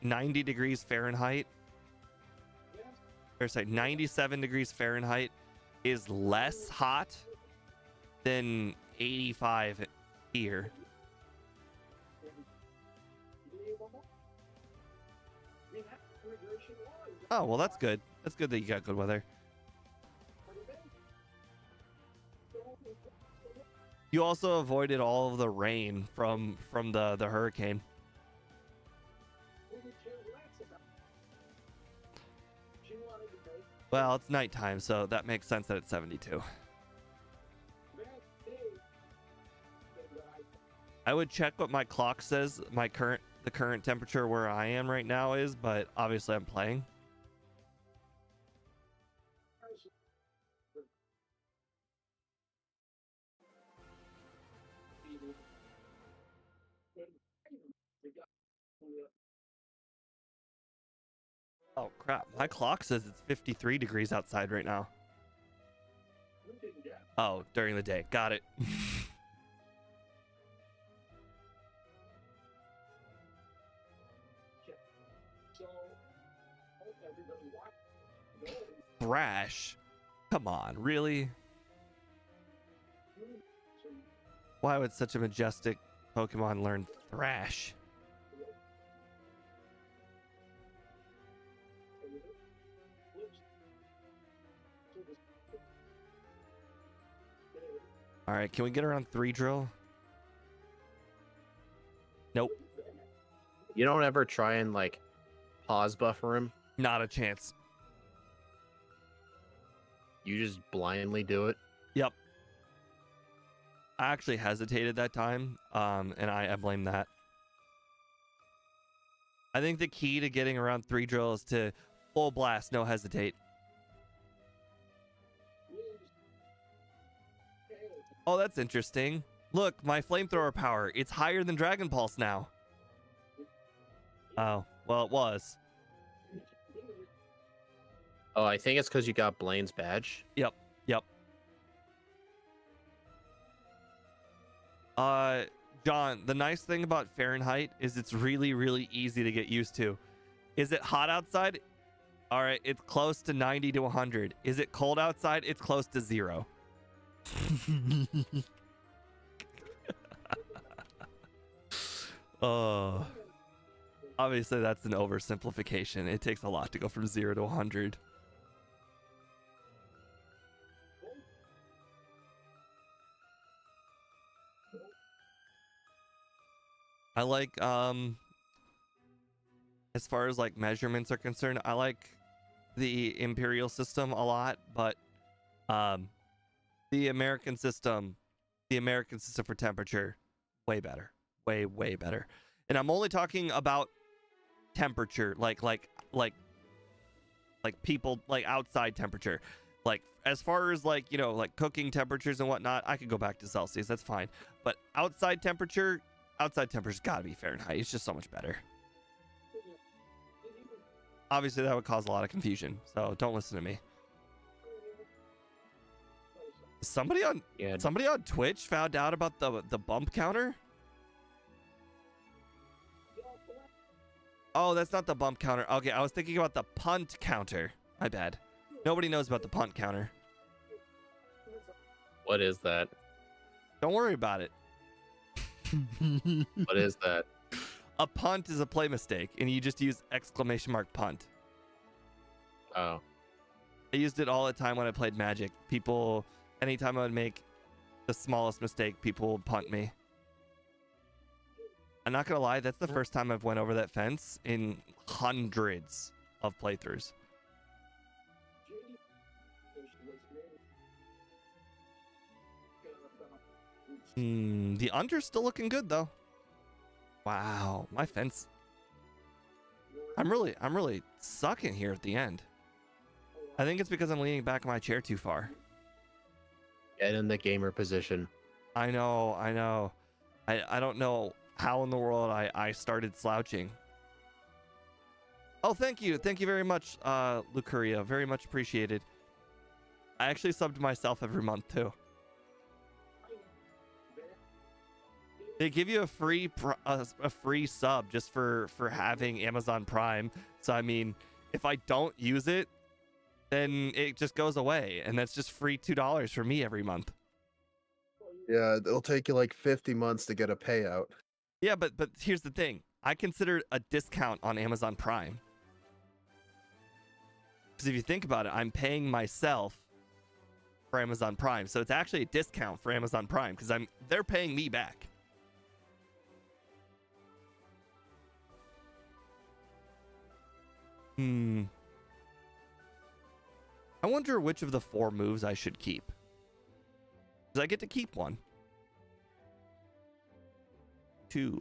90 degrees Fahrenheit, or sorry, 97 degrees Fahrenheit is less hot than 85 here. Oh, well, that's good. That's good that you got good weather. You also avoided all of the rain from the hurricane. Well, it's nighttime, so that makes sense that it's 72. I would check what my clock says the current temperature where I am right now is, but obviously I'm playing. Oh crap, my clock says it's 53 degrees outside right now. Oh, during the day. Got it. Thrash? Come on, really? Why would such a majestic Pokemon learn Thrash? Alright, can we get her on 3 drill? Nope. You don't ever try and like pause buffer him? Not a chance. You just blindly do it? Yep. I actually hesitated that time, and I blame that. I think the key to getting around 3 drill is to full blast, no hesitate. Oh, that's interesting. Look, my flamethrower power, it's higher than Dragon Pulse now. Oh, well, it was. Oh, I think it's because you got Blaine's badge. Yep. John, the nice thing about Fahrenheit is it's really, really easy to get used to. Is it hot outside? All right, it's close to 90 to 100. Is it cold outside? It's close to 0. Oh, obviously that's an oversimplification. It takes a lot to go from 0 to 100. I like as far as like measurements are concerned, I like the imperial system a lot, but the American system for temperature, way better. Way better. And I'm only talking about temperature, like people, like outside temperature. Like as far as like, you know, like cooking temperatures and whatnot, I could go back to Celsius, that's fine. But outside temperature's gotta be Fahrenheit. It's just so much better. Obviously that would cause a lot of confusion, so don't listen to me. Somebody on Twitch found out about the bump counter. Oh, that's not the bump counter. Okay, I was thinking about the punt counter. My bad. Nobody knows about the punt counter. What is that? Don't worry about it. What is that? A punt is a play mistake, and you just use exclamation mark punt. Oh. I used it all the time when I played Magic. People, anytime I would make the smallest mistake, people would punt me. I'm not gonna lie, that's the first time I've went over that fence in hundreds of playthroughs. The under's still looking good though. Wow, my fence. I'm really sucking here at the end. I think it's because I'm leaning back in my chair too far. Get in the gamer position. I know. I don't know how in the world I started slouching. Oh, thank you very much, Lucuria. Very much appreciated. I actually subbed myself every month too. They give you a free sub just for having Amazon Prime. So I mean, if I don't use it, then it just goes away, and that's just free $2 for me every month. Yeah, it'll take you like 50 months to get a payout. Yeah, but here's the thing. I consider it a discount on Amazon Prime. Because if you think about it, I'm paying myself for Amazon Prime. So it's actually a discount for Amazon Prime because they're paying me back. I wonder which of the 4 moves I should keep. Because I get to keep one. 2,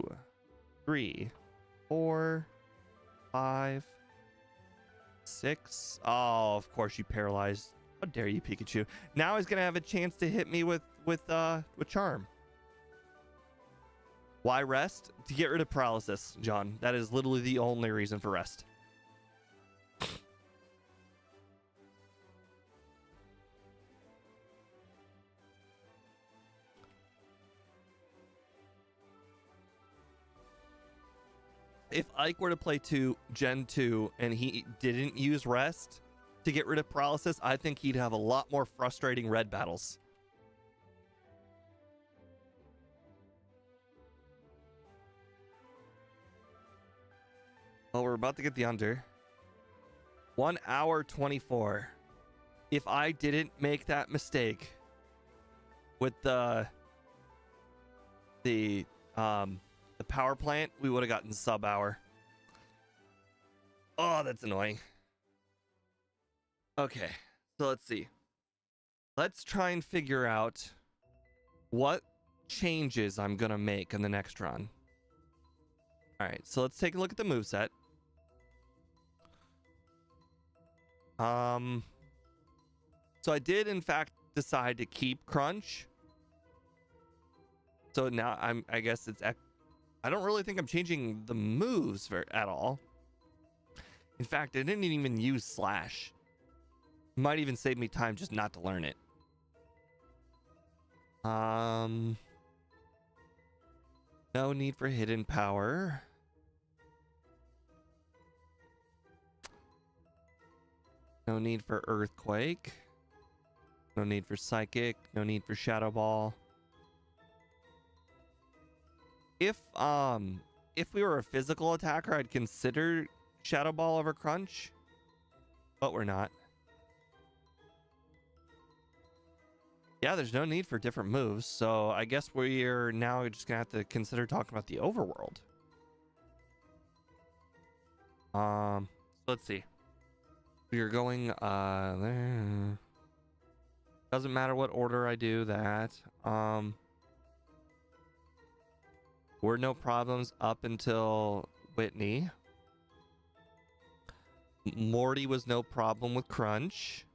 3, 4, 5, 6. Oh, of course you paralyzed. How dare you, Pikachu? Now he's gonna have a chance to hit me with charm. Why rest? To get rid of paralysis, John. That is literally the only reason for rest. If Ike were to play Gen 2 and he didn't use rest to get rid of paralysis, I think he'd have a lot more frustrating red battles. Well, we're about to get the under. 1 hour 24. If I didn't make that mistake with the power plant, we would have gotten sub hour. Oh, that's annoying. Okay, so let's see. Let's try and figure out what changes I'm gonna make in the next run. All right, so let's take a look at the moveset. So I did in fact decide to keep Crunch. So now I guess it's I don't really think I'm changing the moves at all. In fact, I didn't even use Slash. Might even save me time just not to learn it. No need for hidden power. No need for Earthquake. No need for Psychic. No need for Shadow Ball. If we were a physical attacker, I'd consider Shadow Ball over Crunch, but we're not. Yeah, there's no need for different moves, so I guess we're now just gonna have to consider talking about the overworld. Let's see. We are going there. Doesn't matter what order I do that. Were no problems up until Whitney. Morty was no problem with Crunch.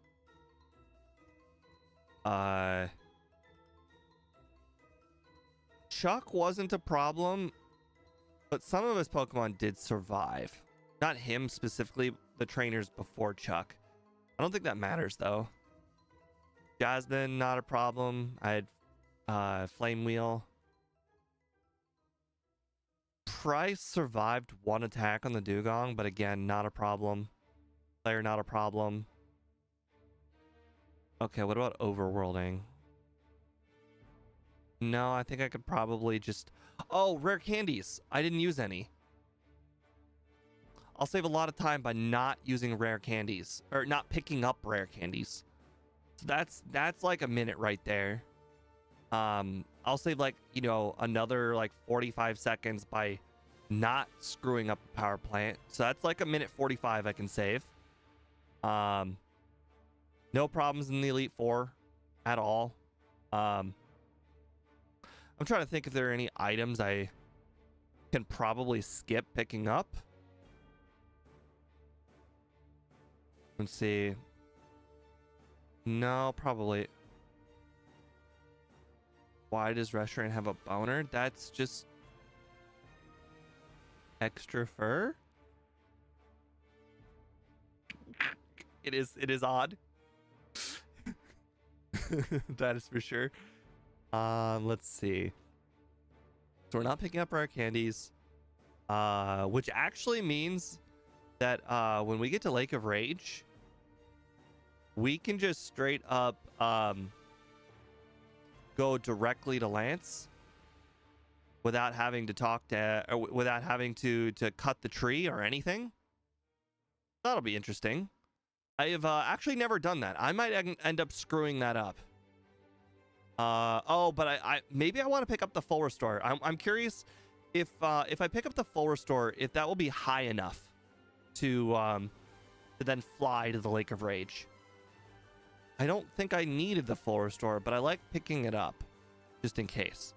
Chuck wasn't a problem, but some of his Pokemon did survive. Not him specifically, the trainers before Chuck. I don't think that matters though. Jasmine, not a problem. I had Flame Wheel. Price survived 1 attack on the Dugong, but again, not a problem. Player, not a problem. Okay, what about overworlding? No, I think I could probably just... Oh, rare candies. I didn't use any. I'll save a lot of time by not using rare candies or not picking up rare candies. So that's like a minute right there. I'll save like, you know, another like 45 seconds by not screwing up the power plant. So that's like a minute 45 I can save. No problems in the Elite Four at all. I'm trying to think if there are any items I can probably skip picking up. Let's see. No, probably. Why does Reshiram have a boner? That's just extra fur. It is odd. That is for sure. Let's see. So we're not picking up rare candies, which actually means that when we get to Lake of Rage, we can just straight up go directly to Lance without having to talk to, or without having to cut the tree or anything. That'll be interesting. I have actually never done that. I might end up screwing that up. Oh, but I maybe I want to pick up the full restore. I'm curious if I pick up the full restore, if that will be high enough to then fly to the Lake of Rage. I don't think I needed the full restore, but I like picking it up just in case.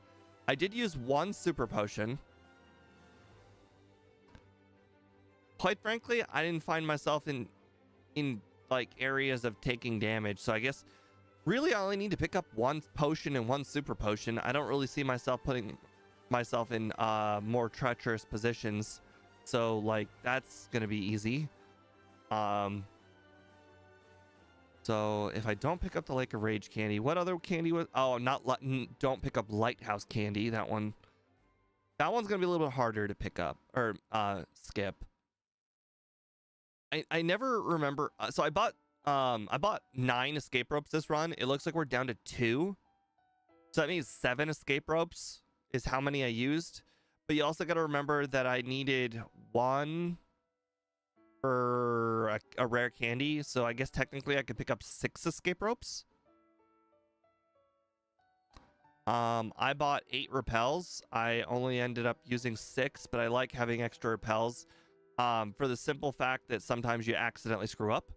I did use one super potion. Quite frankly, I didn't find myself in like areas of taking damage, so I guess really I only need to pick up one potion and one super potion. I don't really see myself putting myself in more treacherous positions, so like that's gonna be easy. So if I don't pick up the Lake of Rage candy, what other candy was? Oh, don't pick up Lighthouse candy. That one's gonna be a little bit harder to pick up or skip. I never remember. So I bought 9 escape ropes this run. It looks like we're down to 2. So that means 7 escape ropes is how many I used. But you also got to remember that I needed 1 for a rare candy. So I guess technically I could pick up 6 escape ropes. I bought 8 repels. I only ended up using 6, but I like having extra repels. For the simple fact that sometimes you accidentally screw up.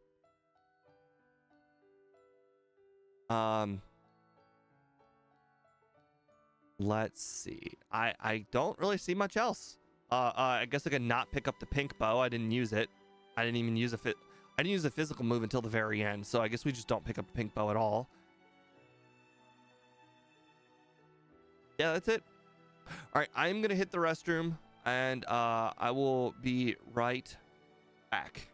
Let's see. I don't really see much else. I guess I could not pick up the pink bow. I didn't use it. I didn't even use I didn't use a physical move until the very end. So I guess we just don't pick up the pink bow at all. Yeah, that's it. All right, I'm gonna hit the restroom. And I will be right back.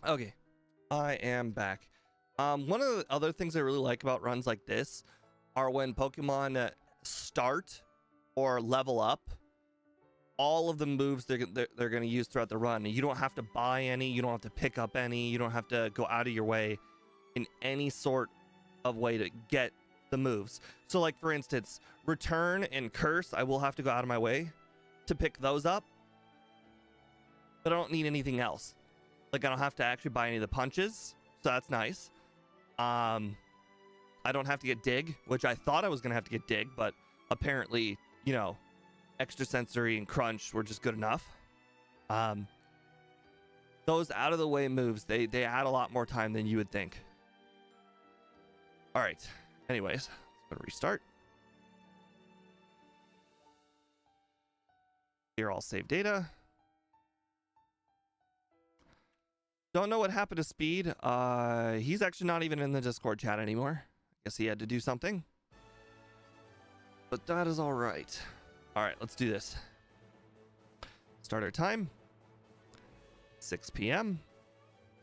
Okay, I am back. One of the other things I really like about runs like this are when Pokemon start or level up all of the moves they're going to use throughout the run. You don't have to buy any, you don't have to pick up any, you don't have to go out of your way in any sort of way to get the moves. So like for instance, Return and Curse, I will have to go out of my way to pick those up, but I don't need anything else. Like I don't have to actually buy any of the punches, so that's nice. I don't have to get Dig, which I thought I was gonna have to get Dig, but apparently, you know, Extra Sensory and Crunch were just good enough. Those out of the way moves, they add a lot more time than you would think. All right. Anyways, let's go to restart. Here, all save data. Don't know what happened to Speed. He's actually not even in the Discord chat anymore. Guess he had to do something. But that is all right. All right, let's do this. Start our time. 6 p.m.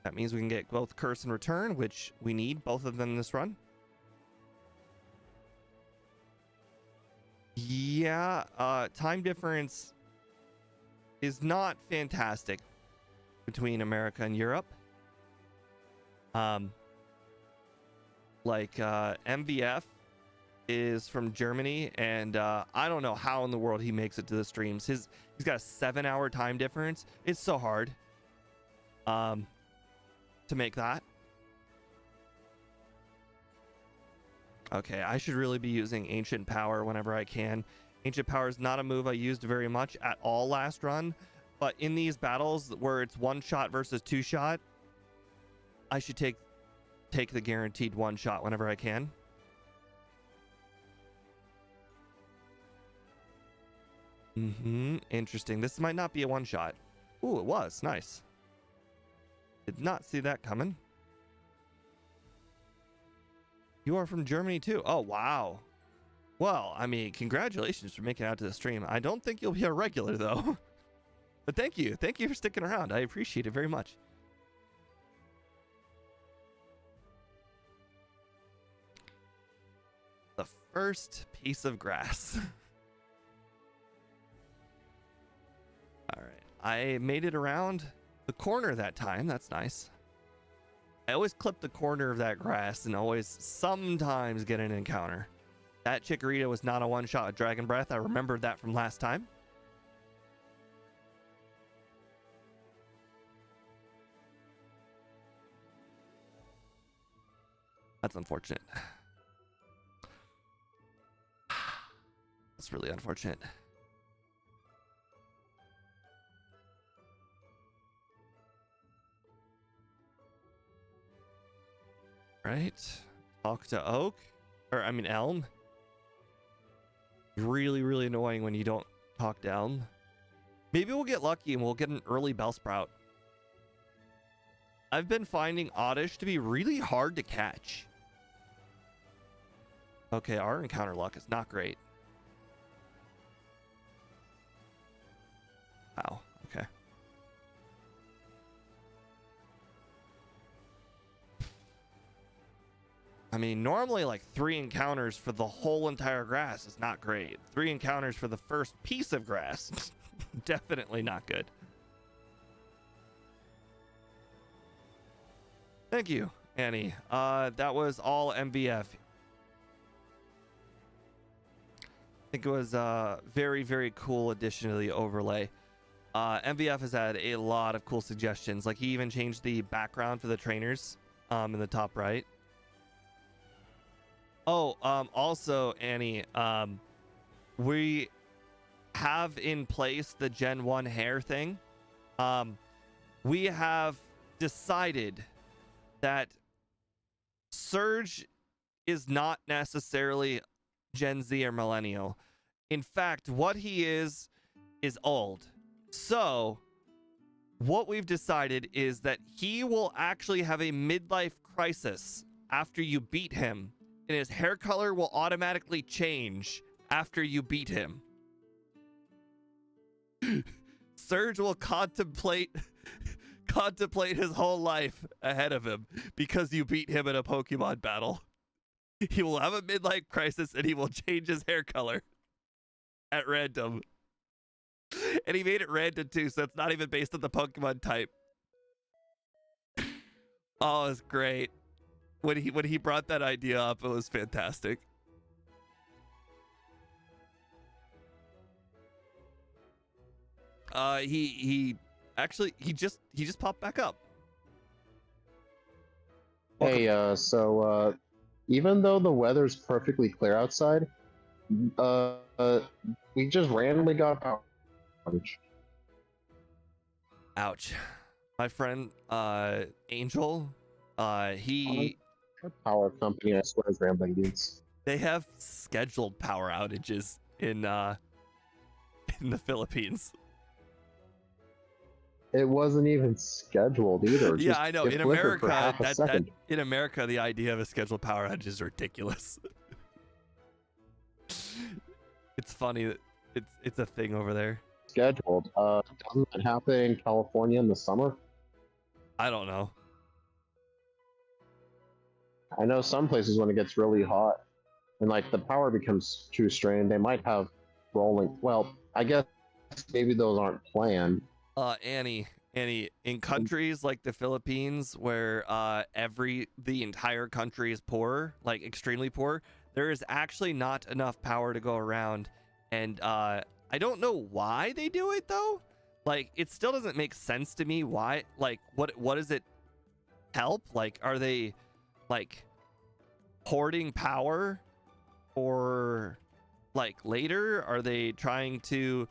That means we can get both curse and return, which we need both of them in this run. Yeah, time difference is not fantastic between America and Europe. MVF is from Germany, and I don't know how in the world he makes it to the streams. He's got a 7-hour time difference. It's so hard to make that. Okay, I should really be using Ancient Power whenever I can. Ancient Power is not a move I used very much at all last run, but in these battles where it's 1-shot versus 2-shot, I should take the guaranteed 1-shot whenever I can. Interesting. This might not be a 1-shot. Ooh, it was. Nice. Did not see that coming. You are from Germany too. Oh, wow. Well, I mean, congratulations for making it out to the stream. I don't think you'll be a regular though. But thank you. Thank you for sticking around. I appreciate it very much. The first piece of grass. All right. I made it around the corner that time. That's nice. I always clip the corner of that grass and always sometimes get an encounter. That Chikorita was not a 1-shot with Dragon Breath. I remembered that from last time. That's unfortunate. That's really unfortunate. Right. Talk to Oak. Or, I mean, Elm. Really, really annoying when you don't talk to Elm. Maybe we'll get lucky and we'll get an early Bellsprout. I've been finding Oddish to be really hard to catch. Okay, our encounter luck is not great. Wow, okay. I mean, normally like 3 encounters for the whole entire grass is not great. 3 encounters for the first piece of grass, definitely not good. Thank you, Annie. That was all MVF. I think it was a very, very cool addition to the overlay. MVF has had a lot of cool suggestions. Like he even changed the background for the trainers in the top right. Oh, also, Annie, we have in place the Gen 1 hair thing. We have decided that Surge is not necessarily Gen Z or Millennial. In fact, what he is old. So, what we've decided is that he will actually have a midlife crisis after you beat him. And his hair color will automatically change after you beat him. Surge will contemplate his whole life ahead of him because you beat him in a Pokemon battle. He will have a midlife crisis and he will change his hair color at random. And he made it random too, so it's not even based on the Pokemon type. Oh, it's great. When he brought that idea up, it was fantastic. He just popped back up. Welcome. Hey, even though the weather's perfectly clear outside, we just randomly got power outage. Ouch. My friend, Angel, he... Power company, I swear, is rambling dudes. They have scheduled power outages in the Philippines. it wasn't even scheduled either. Yeah, Just I know. it In flickered for America, half a that second. in America, the idea of a scheduled power outage is ridiculous. It's funny that it's a thing over there. Scheduled. Doesn't it happen in California in the summer? I don't know. I know some places when it gets really hot and like the power becomes too strained, they might have rolling. Well, I guess maybe those aren't planned. Annie, in countries like the Philippines where the entire country is poor, like extremely poor, there is actually not enough power to go around, and I don't know why they do it though. Like, it still doesn't make sense to me why. Like, what does it help? Like, are they like hoarding power or like later? Are they trying to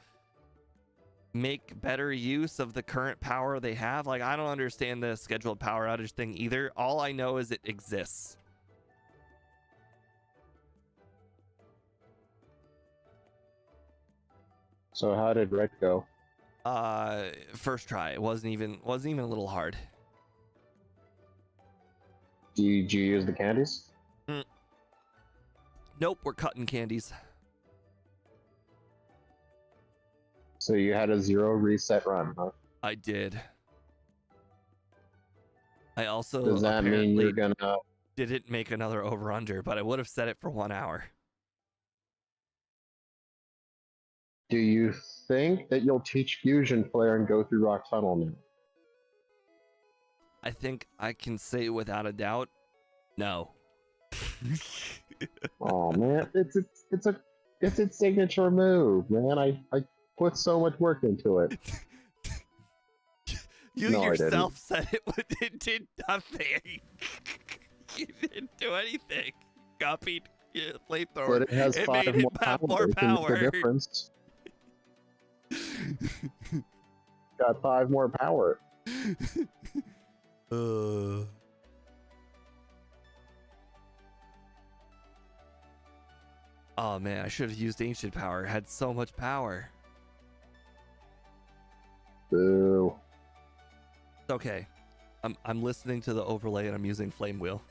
make better use of the current power they have? Like, I don't understand the scheduled power outage thing either. All I know is it exists. So how did Red go? First try. It wasn't even a little hard. Did you use the candies? Nope, we're cutting candies. So you had a 0 reset run, huh? I did. I also Does that mean you're gonna... didn't make another over-under, but I would have set it for 1 hour. Do you think that you'll teach Fusion Flare and go through Rock Tunnel now? I think I can say without a doubt, no. Oh man, it's its signature move, man. I put so much work into it. You No, yourself said it did nothing. You didn't do anything. Copied flamethrower. But it has It 5 made it more have power. more It can make power. a difference. Got 5 more power. Oh man, I should have used ancient power. It had so much power. Boo. It's okay. I'm listening to the overlay and I'm using flame wheel.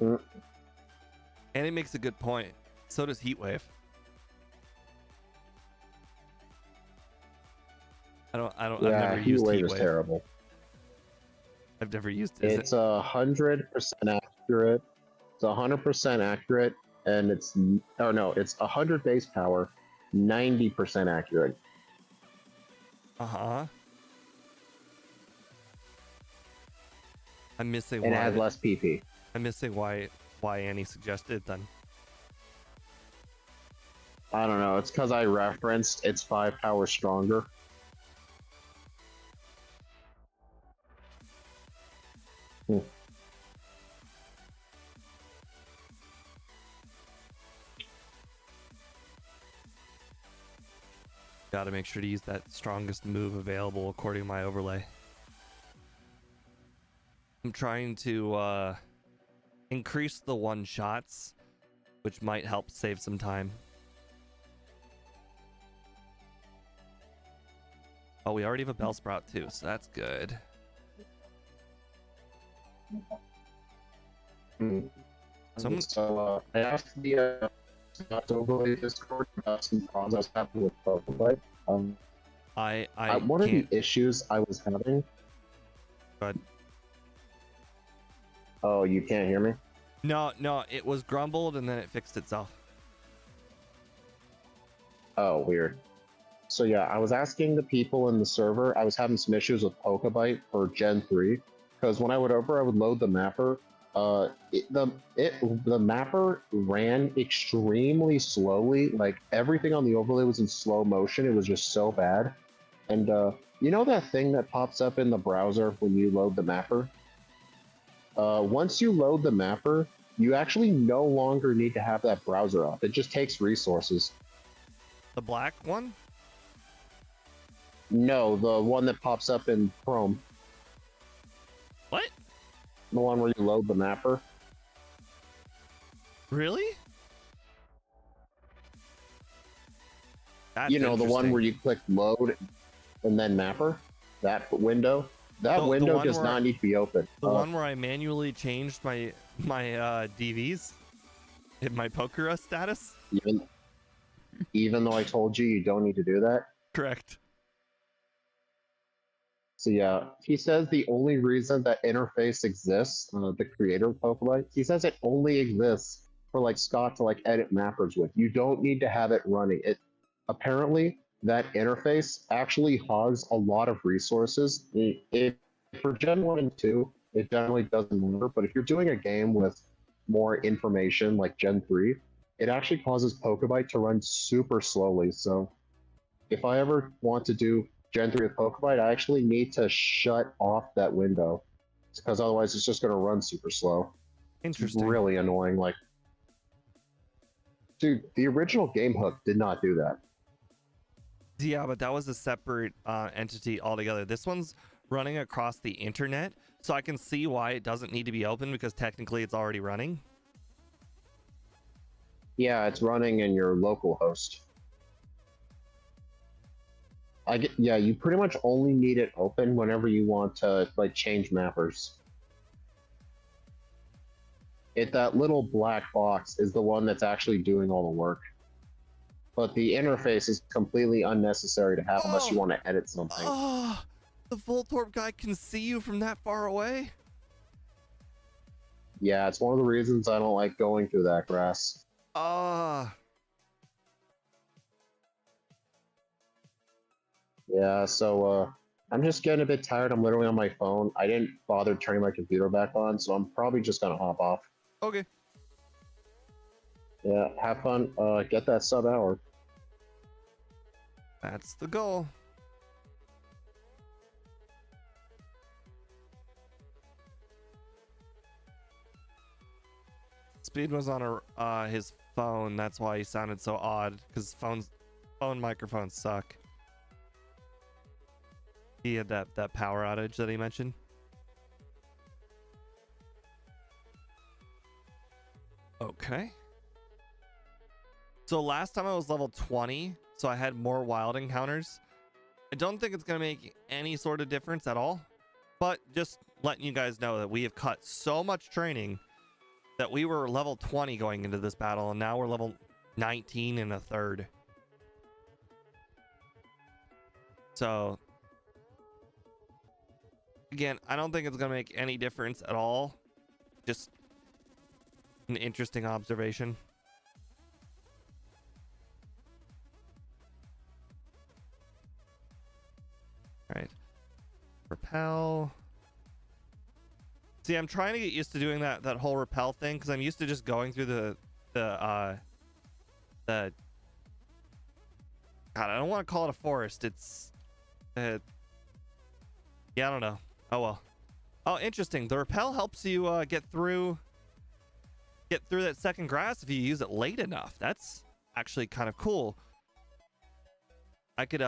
Mm. And it makes a good point. So does heat wave. I've Yeah, never Heat used Wave heat is wave. terrible. I've never used It's 100% accurate. It's 100% accurate, and it's 100 base power, 90% accurate. Uh-huh. I'm missing And it why has less PP. I'm missing why Annie suggested it then. I don't know. It's because I referenced it's 5 power stronger. Gotta make sure to use that strongest move available according to my overlay. I'm trying to increase the one-shots, which might help save some time. Oh, we already have a Bellsprout too, so that's good. So I asked the overlay Discord about some problems I was having with Pokeball. One of the issues I was having. But oh, you can't hear me? no, it was grumbled and then it fixed itself. Oh, weird. So yeah, I was asking the people in the server. I was having some issues with Pokebite for Gen 3 because when I would load the mapper. The mapper ran extremely slowly. Like everything on the overlay was in slow motion. It was just so bad. And you know that thing that pops up in the browser when you load the mapper? Once you load the mapper, you actually no longer need to have that browser up. It just takes resources. The black one? No, the one that pops up in Chrome. What? The one where you load the mapper. Really? That's You know, the one interesting. where you click load and then mapper? That window? That The window one does where not need to be open. The one where I manually changed my DVs in my Pokera status. Even though I told you don't need to do that. Correct. So yeah, he says the only reason that interface exists, the creator of Pokemon, he says it only exists for like Scott to like edit mappers with. You don't need to have it running. It apparently that interface actually hogs a lot of resources. For Gen 1 and 2, it generally doesn't matter, but if you're doing a game with more information like Gen 3, it actually causes Pokebite to run super slowly. So if I ever want to do Gen 3 with Pokebite, I actually need to shut off that window because otherwise it's just going to run super slow. It's Interesting. really annoying. Like, dude, the original Game Hook did not do that. Yeah, but that was a separate entity altogether. This one's running across the internet, so I can see why it doesn't need to be open because technically it's already running. Yeah, it's running in your local host. Yeah, you pretty much only need it open whenever you want to like change mappers. That little black box is the one that's actually doing all the work. But the interface is completely unnecessary to have unless you want to edit something. Oh, the Voltorb guy can see you from that far away? Yeah, it's one of the reasons I don't like going through that grass. Yeah, so I'm just getting a bit tired. I'm literally on my phone. I didn't bother turning my computer back on, so I'm probably just gonna hop off. Okay. Yeah, have fun. Get that sub hour. That's the goal. Speed was on his phone. That's why he sounded so odd. Because phone microphones suck. He had that power outage that he mentioned. Okay. So last time I was level 20, so I had more wild encounters. I don't think it's going to make any sort of difference at all. But just letting you guys know that we have cut so much training that we were level 20 going into this battle, and now we're level 19 and a third. So, again, I don't think it's going to make any difference at all. Just an interesting observation. All right. Repel. See, I'm trying to get used to doing that whole repel thing because I'm used to just going through the God, I don't want to call it a forest. It's yeah, I don't know. Oh well. Oh, interesting. The repel helps you get through that second grass if you use it late enough. That's actually kind of cool. I could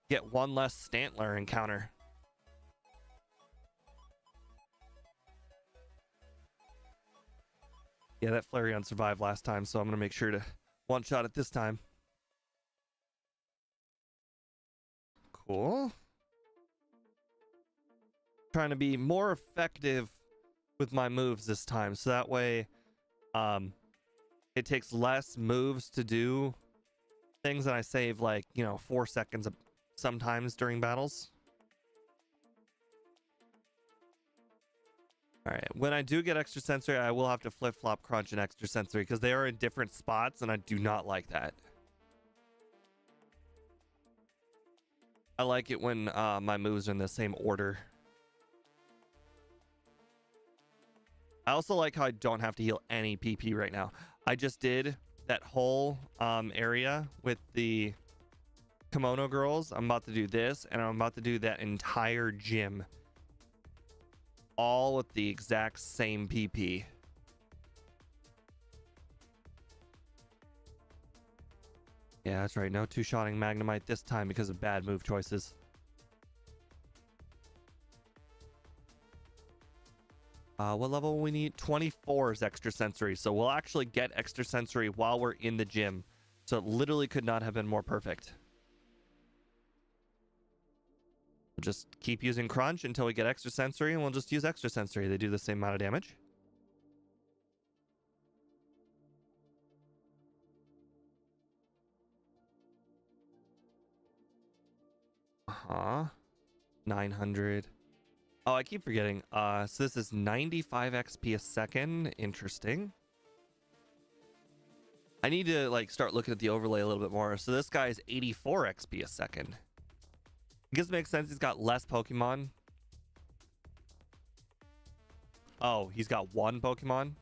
get one less Stantler encounter. Yeah, that Flareon survived last time, so I'm going to make sure to one-shot it this time. Cool. Trying to be more effective with my moves this time, so that way it takes less moves to do things, and I save, like, 4 seconds sometimes during battles. All right, when I do get extra sensory, I will have to flip-flop crunch and extra sensory because they are in different spots, and I do not like that. I like it when my moves are in the same order. I also like how I don't have to heal any PP right now. I just did that whole area with the kimono girls. I'm about to do this, and I'm about to do that entire gym. All with the exact same PP. Yeah, that's right. No two-shotting Magnemite this time because of bad move choices. What level will we need? 24 is extra sensory. So we'll actually get extra sensory while we're in the gym. So it literally could not have been more perfect. We'll just keep using Crunch until we get Extra Sensory, and we'll just use Extra Sensory. They do the same amount of damage. Uh-huh. 900. Oh, I keep forgetting. So this is 95 XP a second. Interesting. I need to like start looking at the overlay a little bit more. So this guy is 84 XP a second. I guess it makes sense. He's got less Pokemon. Oh, he's got one Pokemon.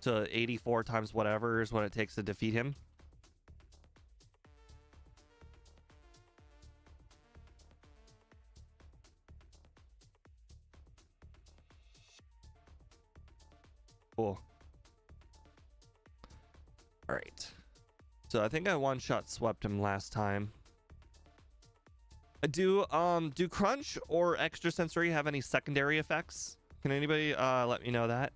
So 84 times whatever is what it takes to defeat him. Cool. All right. So I think I one-shot swept him last time. Do Crunch or Extra Sensory have any secondary effects? Can anybody let me know that?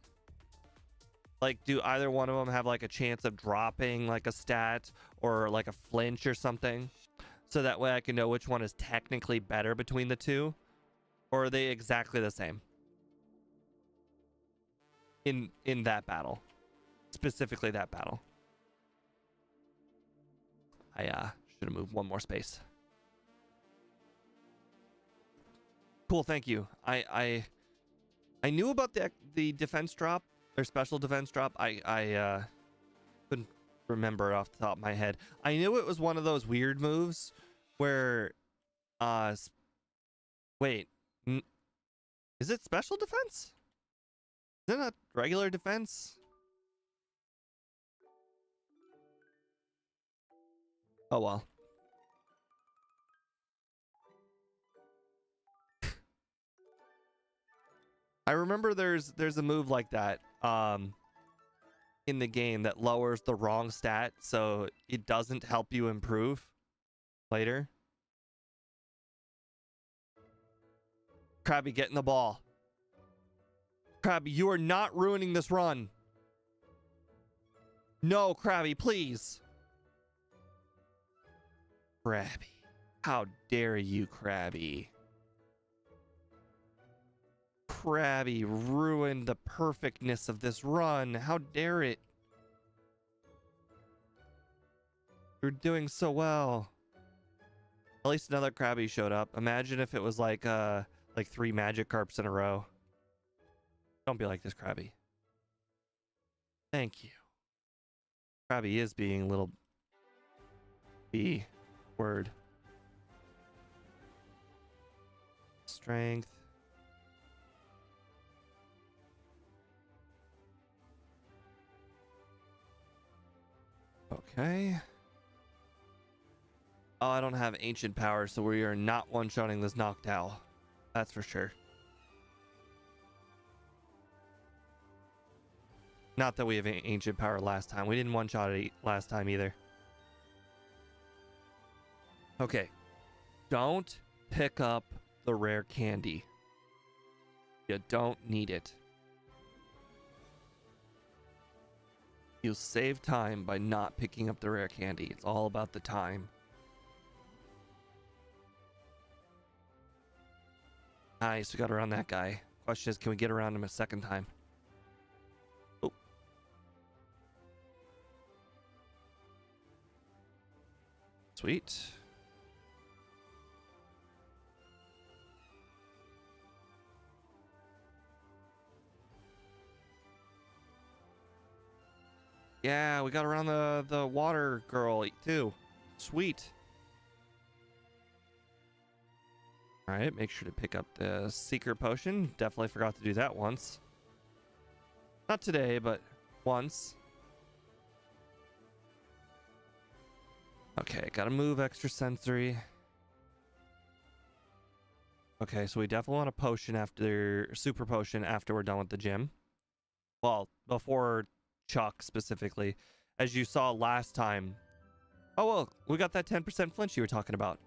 Like, do either one of them have like a chance of dropping like a stat or like a flinch or something? So that way I can know which one is technically better between the two? Or are they exactly the same? In that battle. Specifically that battle. I should have moved one more space. Cool, thank you. I knew about the defense drop or special defense drop. I couldn't remember it off the top of my head. I knew it was one of those weird moves where wait, is it special defense? Is it not regular defense? Oh well. I remember there's a move like that in the game that lowers the wrong stat, so it doesn't help you improve later. Krabby, get in the ball. Krabby, you are not ruining this run. No, Krabby, please. Krabby. How dare you, Krabby? Krabby ruined the perfectness of this run. How dare it? You're doing so well. At least another Krabby showed up. Imagine if it was like 3 Magikarps in a row. Don't be like this, Krabby. Thank you. Krabby is being a little B word. Strength. Okay. Oh, I don't have ancient power, so we are not one-shotting this Noctowl. That's for sure. Not that we have ancient power last time. We didn't one-shot it last time either. Okay. Don't pick up the rare candy. You don't need it. You'll save time by not picking up the rare candy. It's all about the time. Nice, we got around that guy. Question is, can we get around him a second time? Oh. Sweet. Yeah, we got around the water girl too. Sweet. All right, make sure to pick up the secret potion. Definitely forgot to do that once. Not today, but once. Okay, gotta move Extra Sensory. Okay, so we definitely want a potion super potion after we're done with the gym. Well, before Chuck specifically, as you saw last time. Oh well, we got that 10% flinch you were talking about.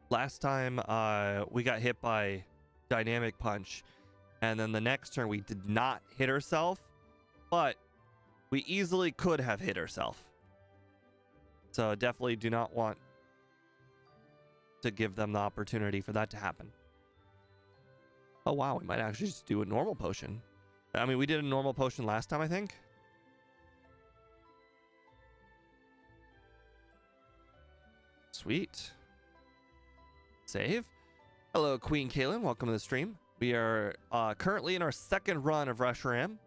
Last time we got hit by Dynamic Punch, and then the next turn we did not hit herself, but we easily could have hit herself. So definitely do not want to give them the opportunity for that to happen. Oh wow, we might actually just do a normal potion. I mean, we did a normal potion last time, I think. Sweet. Save. Hello, Queen Kaylin. Welcome to the stream. We are currently in our second run of Reshiram.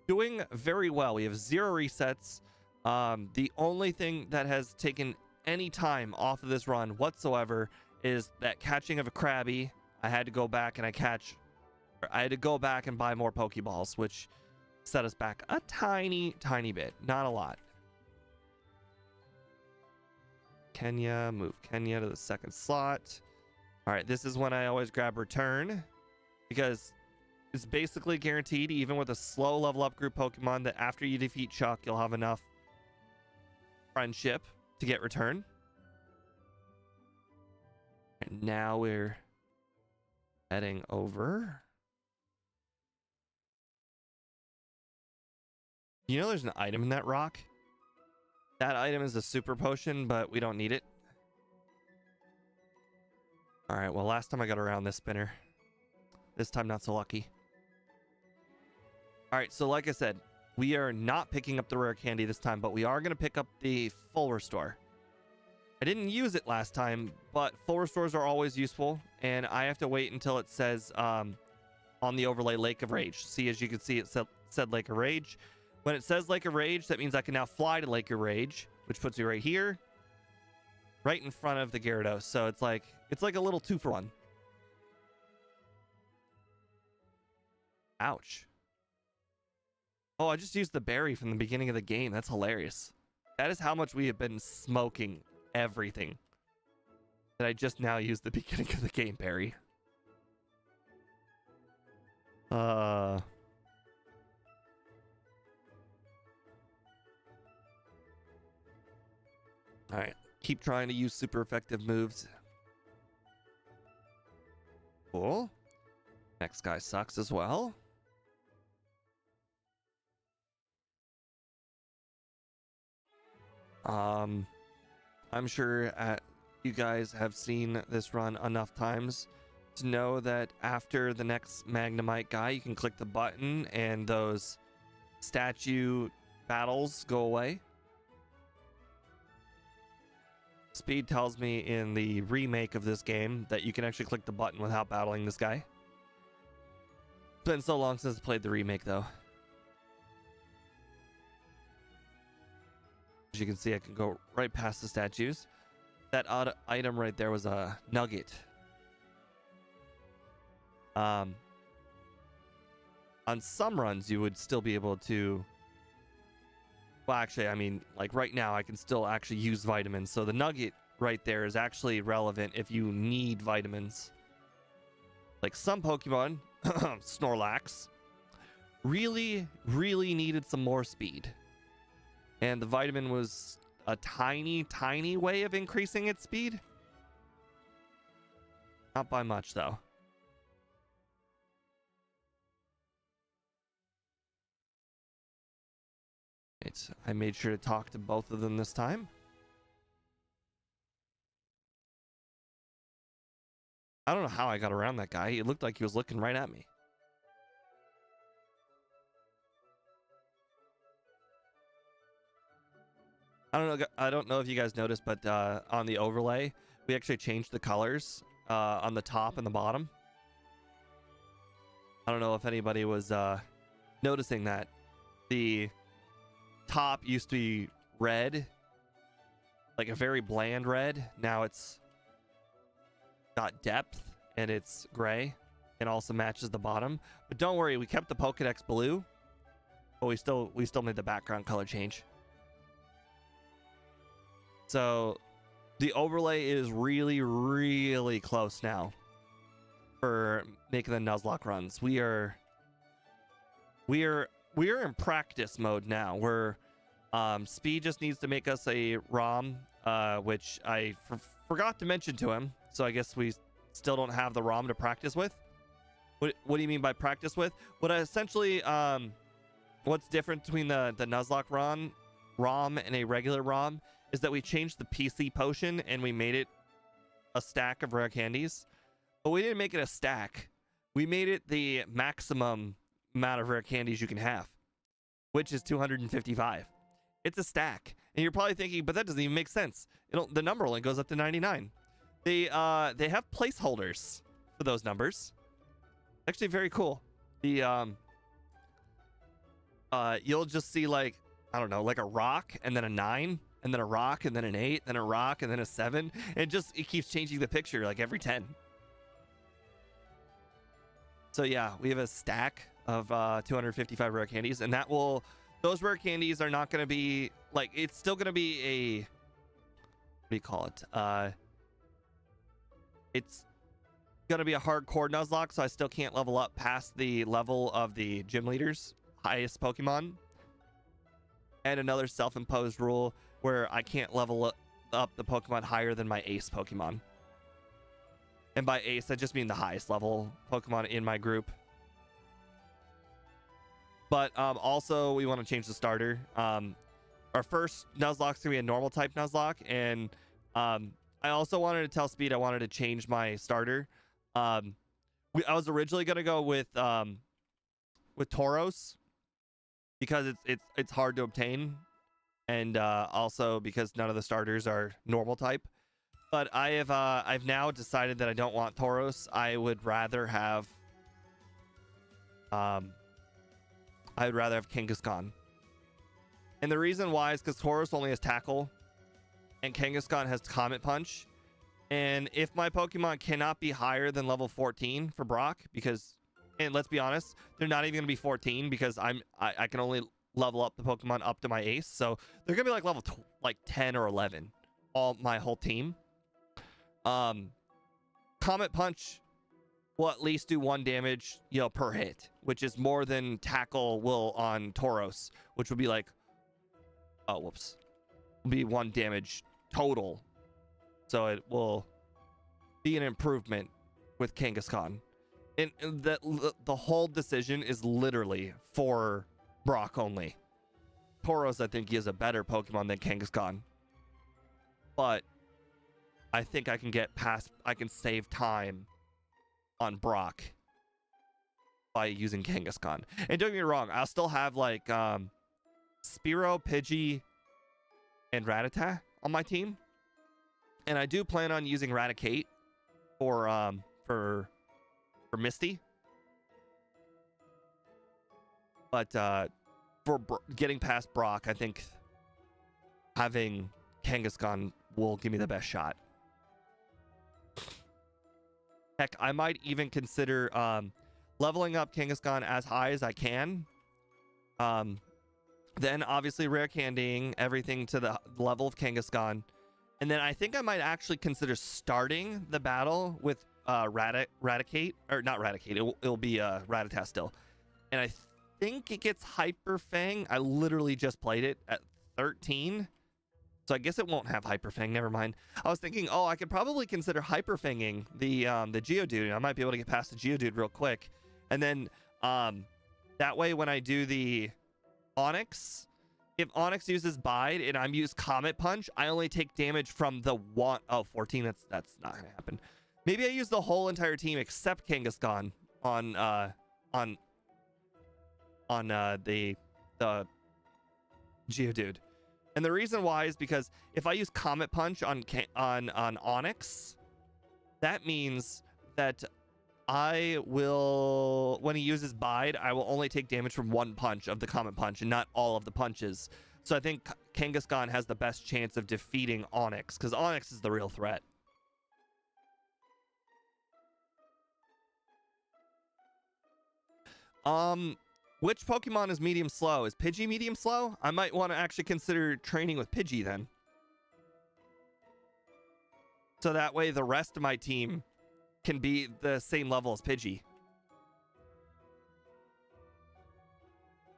Doing very well. We have 0 resets. The only thing that has taken any time off of this run whatsoever is that catching of a Krabby. I had to go back and I had to go back and buy more Pokeballs, which set us back a tiny bit. Not a lot. Kenya, move Kenya to the second slot. All right, this is when I always grab return, because it's basically guaranteed, even with a slow level up group Pokemon, that after you defeat Chuck, you'll have enough friendship to get return. And now we're heading over. You know there's an item in that rock? That item is a super potion, but we don't need it. All right, well, last time I got around this spinner. This time not so lucky. All right, so like I said, we are not picking up the rare candy this time, but we are going to pick up the full restore. I didn't use it last time, but full restores are always useful, and I have to wait until it says on the overlay Lake of Rage. See, as you can see, it said Lake of Rage. When it says Lake of Rage, that means I can now fly to Lake of Rage, which puts me right here, right in front of the Gyarados. So it's like a little 2-for-1. Ouch. Oh, I just used the berry from the beginning of the game. That's hilarious. That is how much we have been smoking everything. That I just now used the beginning of the game berry. Alright, keep trying to use super effective moves. Cool. Next guy sucks as well. I'm sure you guys have seen this run enough times to know that after the next Magnemite guy, you can click the button and those statue battles go away. Speed tells me in the remake of this game that you can actually click the button without battling this guy. It's been so long since I played the remake, though. As you can see, I can go right past the statues. That odd item right there was a nugget. On some runs, you would still be able to... Well, actually, I mean, like right now, I can still actually use vitamins. So the nugget right there is actually relevant if you need vitamins. Like some Pokemon, Snorlax, really needed some more speed. And the vitamin was a tiny way of increasing its speed. Not by much, though. I made sure to talk to both of them this time. I don't know how I got around that guy. It looked like he was looking right at me. I don't know if you guys noticed, but on the overlay, we actually changed the colors on the top and the bottom. I don't know if anybody was noticing that. The top used to be red, like a very bland red. Now it's got depth and it's gray and also matches the bottom. But don't worry, we kept the Pokedex blue, but we still made the background color change. So the overlay is really close now for making the Nuzlocke runs. We are in practice mode now. We're Speed just needs to make us a ROM, which I forgot to mention to him. So I guess we still don't have the ROM to practice with. What do you mean by practice with? What I essentially what's different between the Nuzlocke ROM and a regular ROM is that we changed the PC potion and we made it a stack of rare candies. But we didn't make it a stack. We made it the maximum amount of rare candies you can have, which is 255. It's a stack. And you're probably thinking, but that doesn't even make sense. The number only goes up to 99. They have placeholders for those numbers. Actually very cool. The you'll just see like, I don't know, like a rock and then a 9 and then a rock and then an 8, then a rock and then a 7. It keeps changing the picture like every 10. So yeah, we have a stack of 255 rare candies, and those rare candies are not going to be like, it's still going to be a, what do you call it? It's going to be a hardcore Nuzlocke, so I still can't level up past the level of the gym leader's highest Pokemon. And another self-imposed rule where I can't level up the Pokemon higher than my ace Pokemon. And by ace, I just mean the highest level Pokemon in my group. But also, we want to change the starter. Our first Nuzlocke's going to be a normal type Nuzlocke. And I also wanted to tell Speed I wanted to change my starter. I was originally going to go with Tauros, because it's hard to obtain, and also because none of the starters are normal type. But I've now decided that I don't want Tauros. I would rather have Kangaskhan. And the reason why is because Tauros only has Tackle and Kangaskhan has Comet Punch. And if my Pokemon cannot be higher than level 14 for Brock, and let's be honest, they're not even going to be 14 because I can only level up the Pokemon up to my ace. So they're going to be like level 10 or 11, my whole team. Comet Punch will at least do 1 damage, per hit, which is more than Tackle will on Tauros, which would be like, will be 1 damage total. So it will be an improvement with Kangaskhan. And the whole decision is literally for Brock only. Tauros, I think, he is a better Pokemon than Kangaskhan. But I think I can save time on Brock by using Kangaskhan. And don't get me wrong, I'll still have like Spearow, Pidgey, and Rattata on my team. And I do plan on using Raticate for Misty. But for getting past Brock, I think having Kangaskhan will give me the best shot. Heck, I might even consider leveling up Kangaskhan as high as I can. Then obviously rare candying everything to the level of Kangaskhan. And then I think I might actually consider starting the battle with Raticate, or not Raticate, it'll be Rattata still. And I think it gets Hyper Fang. I literally just played it at 13. So I guess it won't have Hyper Fang, never mind. I was thinking, I could probably consider Hyper Fanging the Geodude. I might be able to get past the Geodude real quick. And then that way when I do the Onix, if Onix uses Bide and I'm use Comet Punch, I only take damage from the 14. That's not gonna happen. Maybe I use the whole entire team except Kangaskhan on the Geodude. And the reason why is because if I use Comet Punch on Onix, that means that I will, when he uses Bide, I will only take damage from 1 punch of the Comet Punch and not all of the punches. So I think Kangaskhan has the best chance of defeating Onix, because Onix is the real threat. Which Pokemon is medium slow? Is Pidgey medium slow? I might want to actually consider training with Pidgey then. So that way the rest of my team can be the same level as Pidgey.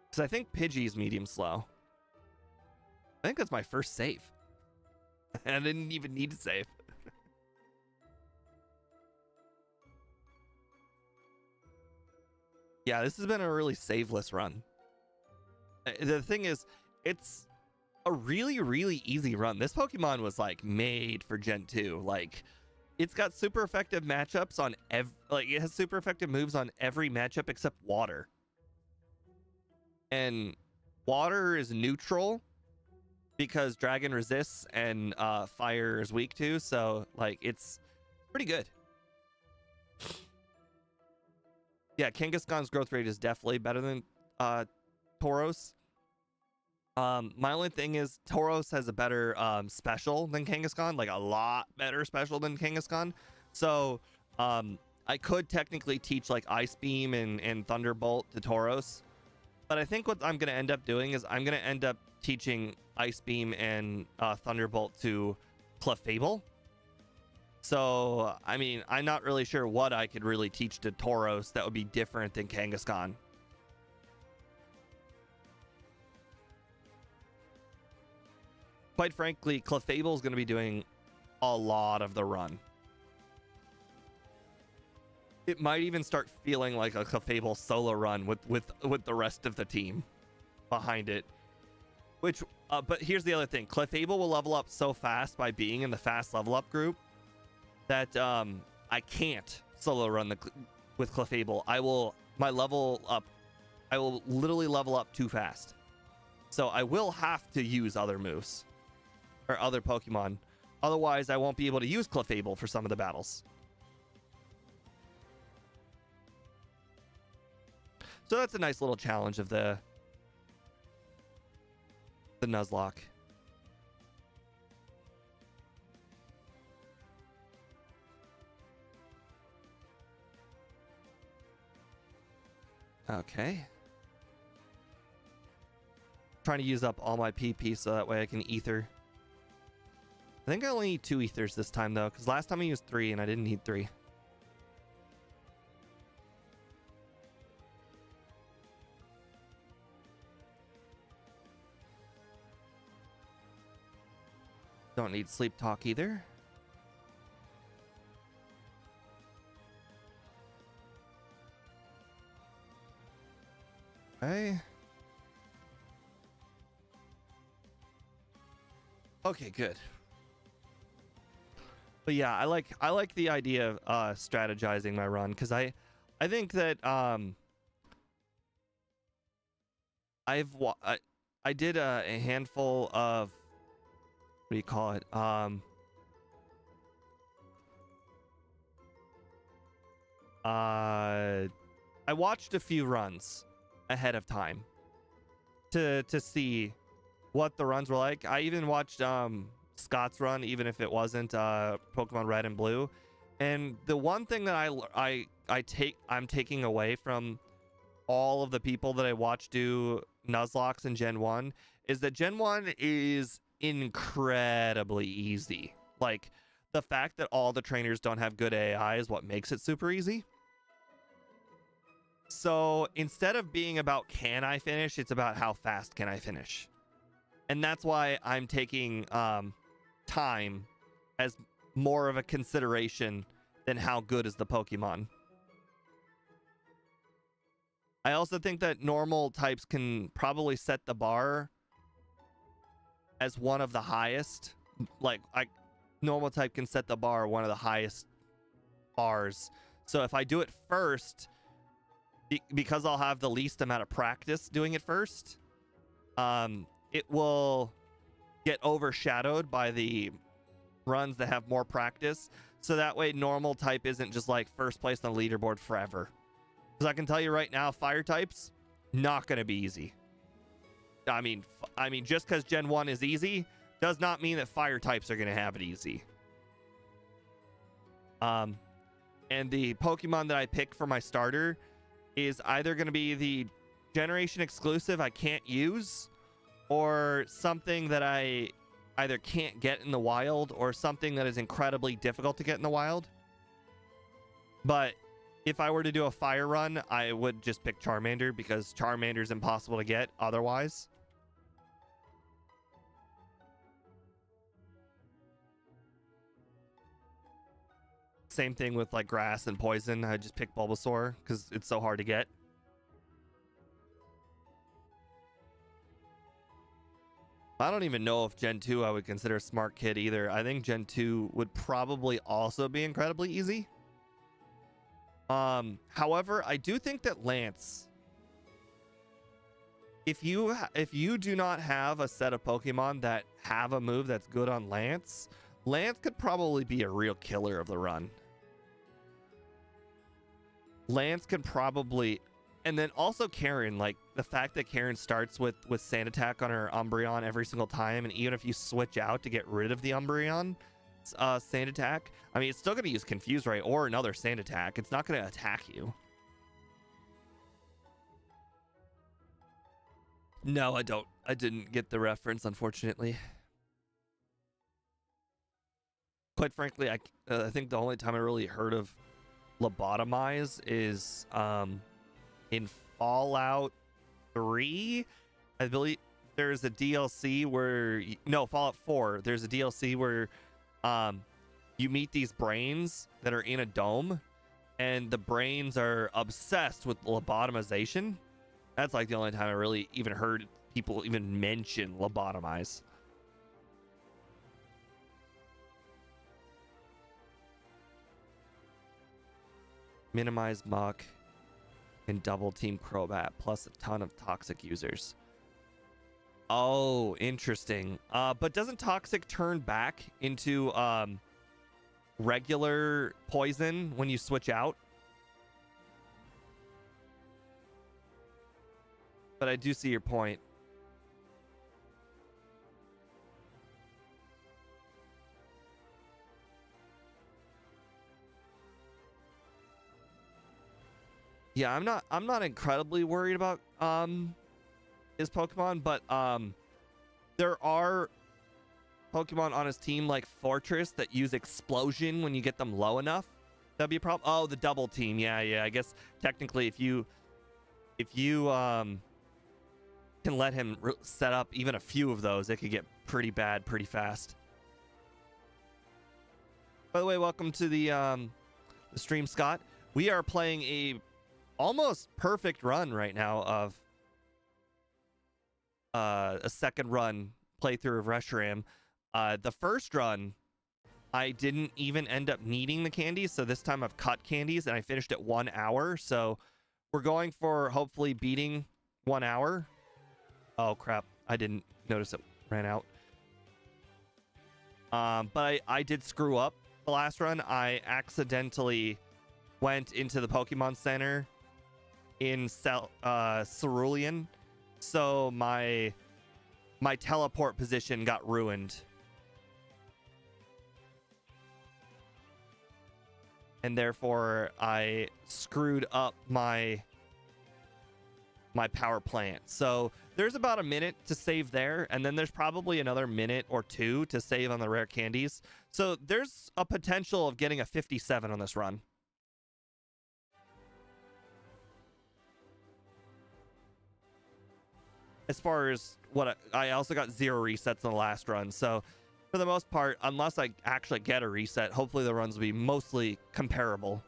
Because I think Pidgey is medium slow. I think that's my first save. And I didn't even need to save. Yeah, this has been a really saveless run. The thing is, it's a really, really easy run. This Pokemon was like made for Gen 2. Like, it's got super effective matchups on it has super effective moves on every matchup except water. And water is neutral because dragon resists and fire is weak to, so like it's pretty good. Yeah, Kangaskhan's growth rate is definitely better than Tauros. My only thing is Tauros has a better special than Kangaskhan, like a lot better special than Kangaskhan. So I could technically teach like Ice Beam and Thunderbolt to Tauros, but I think what I'm going to end up doing is I'm going to end up teaching Ice Beam and Thunderbolt to Clefable. So, I mean, I'm not really sure what I could really teach to Tauros that would be different than Kangaskhan. Quite frankly, Clefable is going to be doing a lot of the run. It might even start feeling like a Clefable solo run with the rest of the team behind it. Which, but here's the other thing: Clefable will level up so fast by being in the fast level up group that I can't solo run with Clefable. I will literally level up too fast. So I will have to use other moves or other Pokemon. Otherwise, I won't be able to use Clefable for some of the battles. So that's a nice little challenge of the Nuzlocke. Okay. Trying to use up all my PP so that way I can ether. I think I only need 2 ethers this time though, because last time I used 3 and I didn't need 3. Don't need sleep talk either. Okay. Okay, good. But yeah, I like the idea of strategizing my run, because I think that I did a handful of, what do you call it? I watched a few runs ahead of time to see what the runs were like. I even watched Scott's run, even if it wasn't Pokemon Red and Blue. And the one thing that I'm taking away from all of the people that I watched do Nuzlocks in Gen 1 is that Gen 1 is incredibly easy. Like, the fact that all the trainers don't have good AI is what makes it super easy. So instead of being about can I finish, it's about how fast can I finish. And that's why I'm taking time as more of a consideration than how good is the Pokemon. I also think that normal types can probably set the bar as one of the highest. Like, normal type can set the bar one of the highest bars. So if I do it first, because I'll have the least amount of practice doing it first, it will get overshadowed by the runs that have more practice. So that way normal type isn't just like first place on the leaderboard forever. Because I can tell you right now, fire types, not going to be easy. I mean, just because Gen 1 is easy does not mean that fire types are going to have it easy. And the Pokemon that I pick for my starter is either going to be the generation exclusive I can't use, or something that I either can't get in the wild, or something that is incredibly difficult to get in the wild. But if I were to do a fire run, I would just pick Charmander, because Charmander is impossible to get otherwise. Same thing with like grass and poison. I just pick Bulbasaur because it's so hard to get. I don't even know if Gen 2 I would consider Smart Kid either. I think Gen 2 would probably also be incredibly easy. However, I do think that Lance, if you do not have a set of Pokemon that have a move that's good on Lance, Lance could probably be a real killer of the run. Lance can probably, and then also Karen, like the fact that Karen starts with Sand Attack on her Umbreon every single time, and even if you switch out to get rid of the Umbreon Sand Attack, I mean, it's still going to use Confuse Ray or another Sand Attack. It's not going to attack you. No, I didn't get the reference, unfortunately. Quite frankly, I think the only time I really heard of Lobotomize is in Fallout 3. I believe there's a DLC where no, Fallout 4. There's a DLC where you meet these brains that are in a dome, and the brains are obsessed with lobotomization. That's like the only time I really even heard people even mention Lobotomize. Minimize Muck and double team Crobat plus a ton of toxic users. Oh, interesting. But doesn't toxic turn back into regular poison when you switch out? But I do see your point. Yeah, I'm not incredibly worried about his Pokemon, but there are Pokemon on his team like Fortress that use Explosion when you get them low enough. That'd be a problem. Oh, the double team. Yeah. I guess technically if you can let him set up even a few of those, it could get pretty bad pretty fast. By the way, welcome to the stream, Scott. We are playing a almost perfect run right now of a second run playthrough of Reshiram. The first run, I didn't even end up needing the candies, so this time I've cut candies and I finished at 1 hour. So we're going for hopefully beating 1 hour. Oh crap, I didn't notice it ran out. But I did screw up the last run. I accidentally went into the Pokemon Center in Cerulean, so my teleport position got ruined, and therefore I screwed up my power plant. So there's about a minute to save there, and then there's probably another minute or two to save on the rare candies. So there's a potential of getting a 57 on this run. As far as what I also got 0 resets in the last run. So for the most part, unless I actually get a reset, hopefully the runs will be mostly comparable.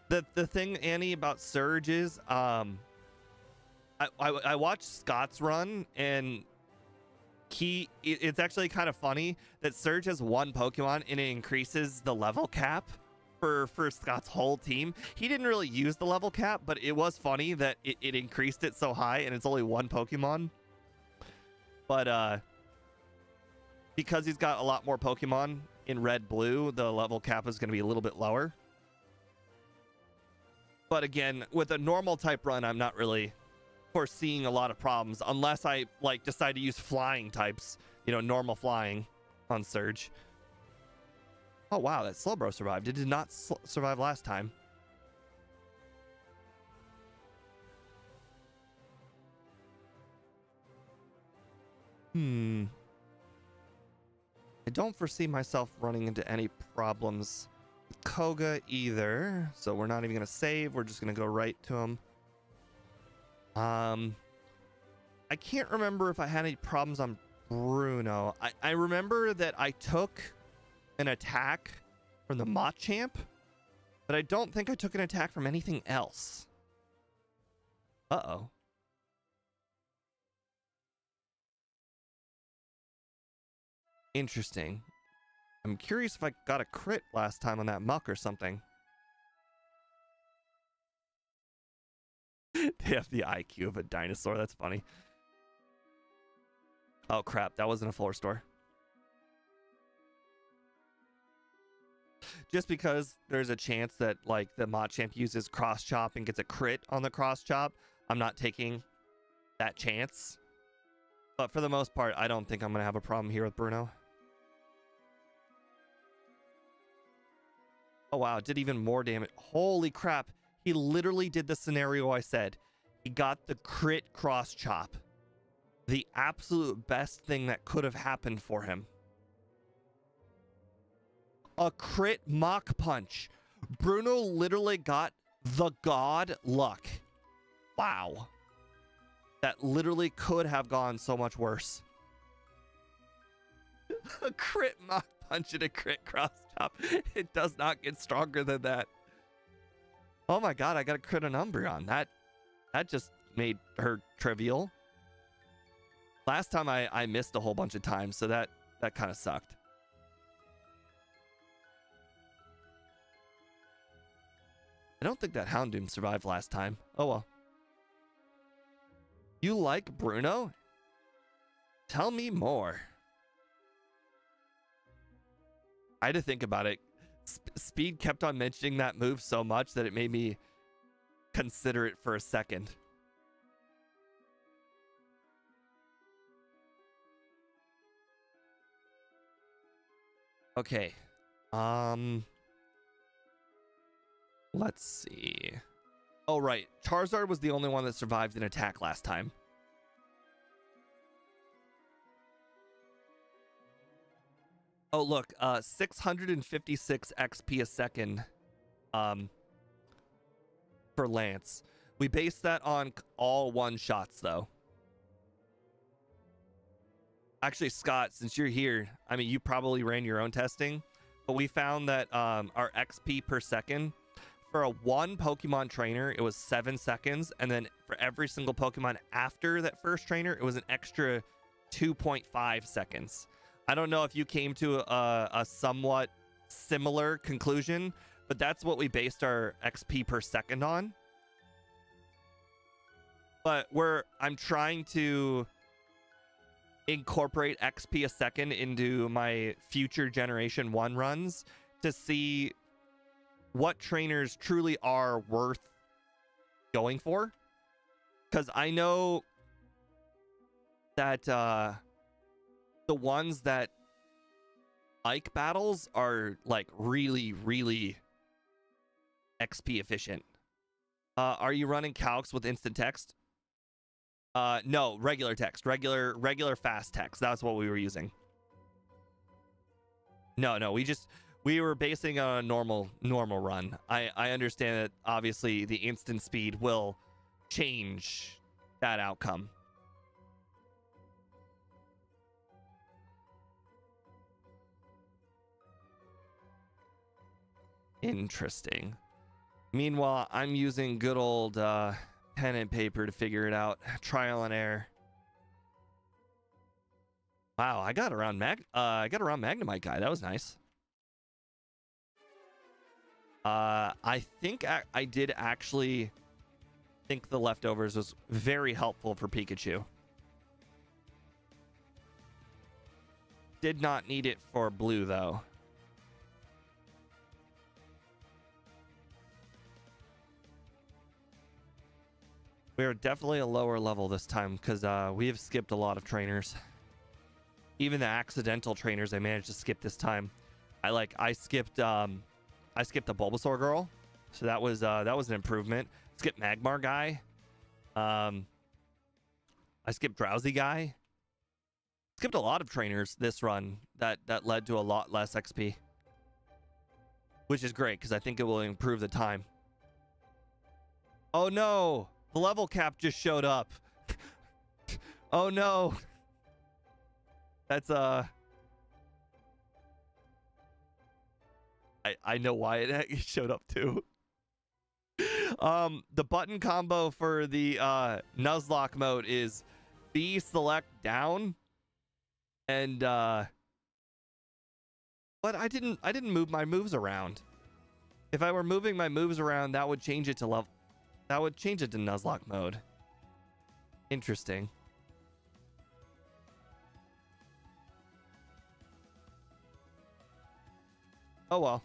The thing, Annie, about Surge is I watched Scott's run, and it's actually kind of funny that Surge has 1 Pokemon and it increases the level cap for Scott's whole team. He didn't really use the level cap, but it was funny that it increased it so high and it's only 1 Pokemon. But because he's got a lot more Pokemon in red blue, the level cap is going to be a little bit lower. But again, with a normal type run, I'm not really foreseeing a lot of problems unless I like decide to use flying types, you know, normal flying on Surge. Oh wow, that Slowbro survived. It did not survive last time. I don't foresee myself running into any problems with Koga either, so we're not even gonna save. We're just gonna go right to him. I can't remember if I had any problems on Bruno. I remember that I took an attack from the Machamp But I don't think I took an attack from anything else. Uh-oh. Interesting. I'm curious if I got a crit last time on that muck or something. They have the IQ of a dinosaur. That's funny. Oh, crap. That wasn't a floor store. Just because there's a chance that, like, the Machamp uses cross chop and gets a crit on the cross chop, I'm not taking that chance. But for the most part, I don't think I'm going to have a problem here with Bruno. Oh, wow. It did even more damage. Holy crap. He literally did the scenario I said. He got the crit cross chop. The absolute best thing that could have happened for him. A crit Mach Punch. Bruno literally got the god luck. Wow. That literally could have gone so much worse. A crit Mach Punch and a crit cross chop. It does not get stronger than that. Oh my god, I got a crit on Umbreon. That just made her trivial. Last time I missed a whole bunch of times, so that kind of sucked. I don't think that Houndoom survived last time. Oh well. You like Bruno? Tell me more. I had to think about it. Speed kept on mentioning that move so much that it made me consider it for a second. Okay. Let's see. Oh, right. Charizard was the only one that survived an attack last time. Oh, look. 656 XP a second for Lance. We based that on all one-shots, though. Actually, Scott, since you're here, I mean, you probably ran your own testing, but we found that our XP per second, for a one Pokemon trainer, it was 7 seconds, and then for every single Pokemon after that first trainer, it was an extra 2.5 seconds. I don't know if you came to a somewhat similar conclusion, but that's what we based our XP per second on. But I'm trying to incorporate XP a second into my future Generation 1 runs to see what trainers truly are worth going for. Because I know that the ones that Ike battles are like really, really XP efficient. Are you running calcs with instant text? No, regular text, regular fast text. That's what we were using. No, we were basing on a normal run. I understand that obviously the instant speed will change that outcome. Interesting. Meanwhile, I'm using good old pen and paper to figure it out. Trial and error. Wow, I got around Magnemite guy. That was nice. I think I did actually think the leftovers was very helpful for Pikachu. Did not need it for blue though. We're definitely a lower level this time because we have skipped a lot of trainers. Even the accidental trainers I managed to skip this time. I skipped the Bulbasaur girl, so that was an improvement. Skipped Magmar guy. I skipped Drowsy guy. Skipped a lot of trainers this run that led to a lot less XP, which is great because I think it will improve the time. Oh no, the level cap just showed up. Oh no. That's I know why it showed up too. The button combo for the Nuzlocke mode is B select down, and but I didn't move my moves around. If I were moving my moves around, that would change it to level. That would change it to Nuzlocke mode. Interesting. Oh well.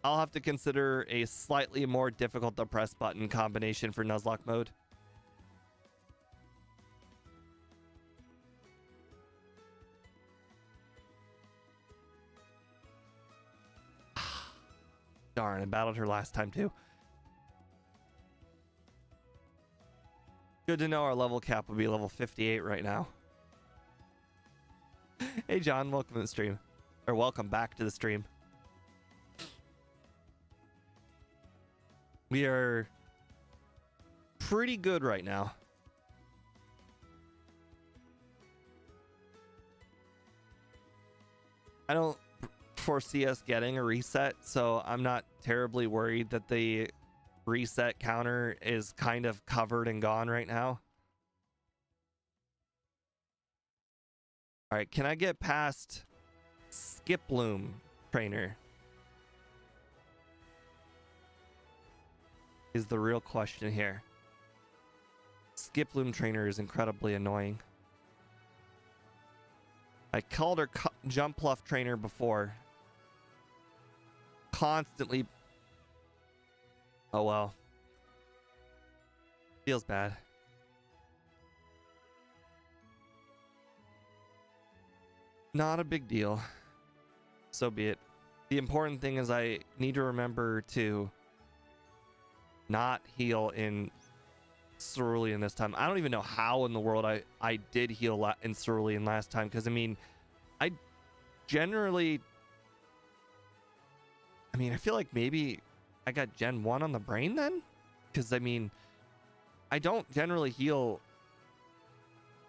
I'll have to consider a slightly more difficult to press button combination for Nuzlocke mode. Darn, I battled her last time too. Good to know our level cap would be level 58 right now. Hey John, welcome to the stream. Or welcome back to the stream. We are pretty good right now. I don't foresee us getting a reset, so I'm not terribly worried that the reset counter is kind of covered and gone right now. All right, can I get past Skiploom trainer? Is the real question here. Skiploom trainer is incredibly annoying. I called her Jump Pluff trainer before. Constantly. Oh well. Feels bad. Not a big deal. So be it. The important thing is I need to remember to not heal in Cerulean this time. I don't even know how in the world I did heal in Cerulean last time, because I mean, I generally, I feel like maybe I got Gen 1 on the brain then, because I mean, I don't generally heal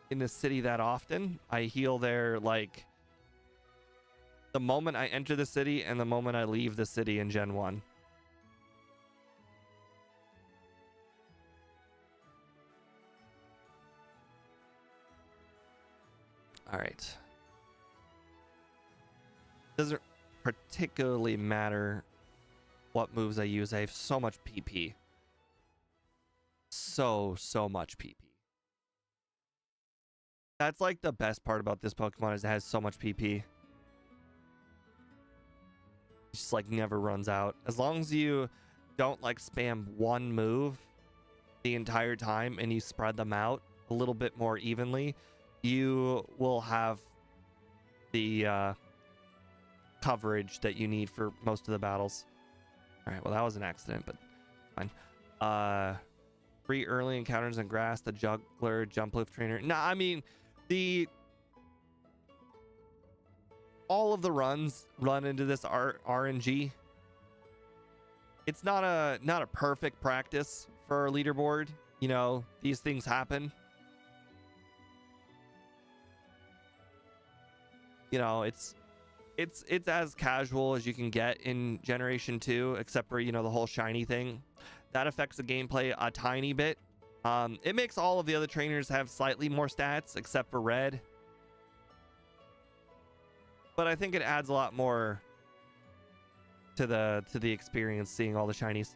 in the city that often. I heal there like the moment I enter the city and the moment I leave the city in Gen 1. All right. Doesn't particularly matter what moves I use. I have so much PP. So much PP. That's like the best part about this Pokemon, is it has so much PP. It just like never runs out. As long as you don't like spam one move the entire time and you spread them out a little bit more evenly, you will have the coverage that you need for most of the battles. All right, well, that was an accident, but fine. 3 early encounters in grass, the juggler, jump lift trainer. Nah, I mean, all of the runs run into this RNG. It's not a perfect practice for our leaderboard. You know, these things happen. You know, it's as casual as you can get in Generation 2, except for, you know, the whole shiny thing. That affects the gameplay a tiny bit. It makes all of the other trainers have slightly more stats, except for Red. But I think it adds a lot more to the experience seeing all the shinies.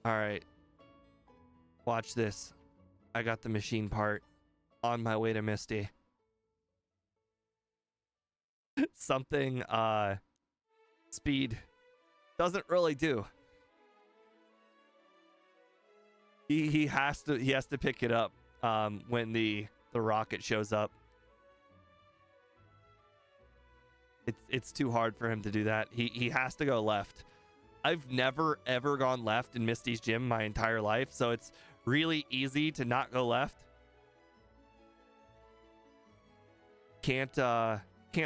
All right. Watch this. I got the machine part. On my way to Misty. Something Speed doesn't really do. He has to pick it up when the rocket shows up. It's too hard for him to do that. He has to go left. I've never ever gone left in Misty's gym my entire life, so it's really easy to not go left. Can't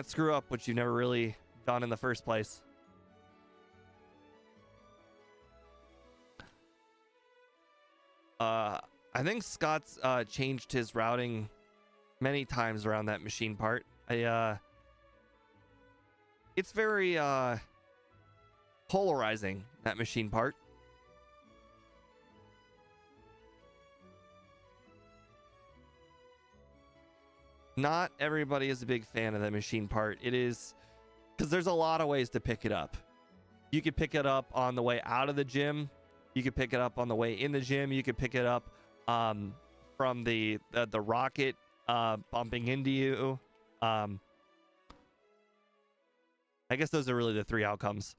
screw up what you've never really done in the first place. I think Scott's changed his routing many times around that machine part. I it's very polarizing, that machine part. Not everybody is a big fan of the machine part. It is because there's a lot of ways to pick it up. You could pick it up on the way out of the gym. You could pick it up on the way in the gym. You could pick it up from the rocket bumping into you. I guess those are really the three outcomes.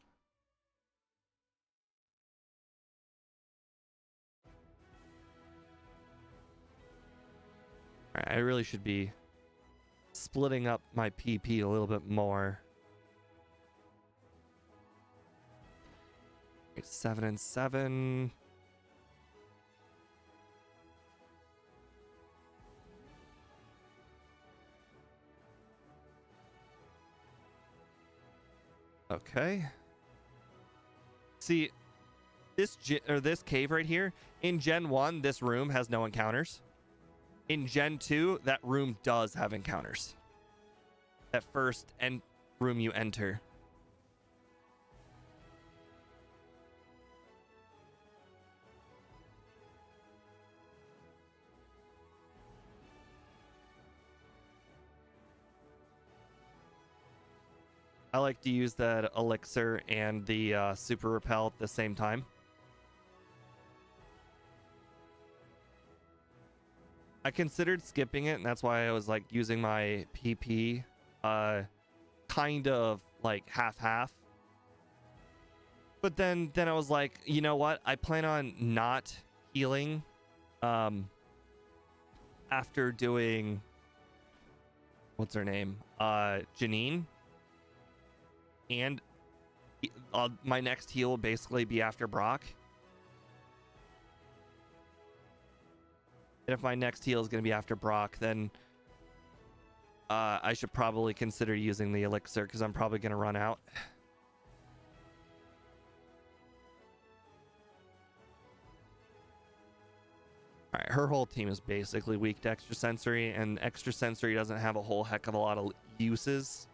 All right, I really should be splitting up my PP a little bit more. 7 and 7. Okay. See, this cave right here, in Gen 1, this room has no encounters. In Gen 2, that room does have encounters. That first room you enter. I like to use that elixir and the super repel at the same time. I considered skipping it, and that's why I was like using my PP kind of like half. But then I was like, you know what? I plan on not healing after doing what's her name? Janine. And my next heal will basically be after Brock. And if my next heal is going to be after Brock, then I should probably consider using the elixir because I'm probably going to run out. All right, her whole team is basically weak to extrasensory, and extrasensory doesn't have a whole heck of a lot of uses.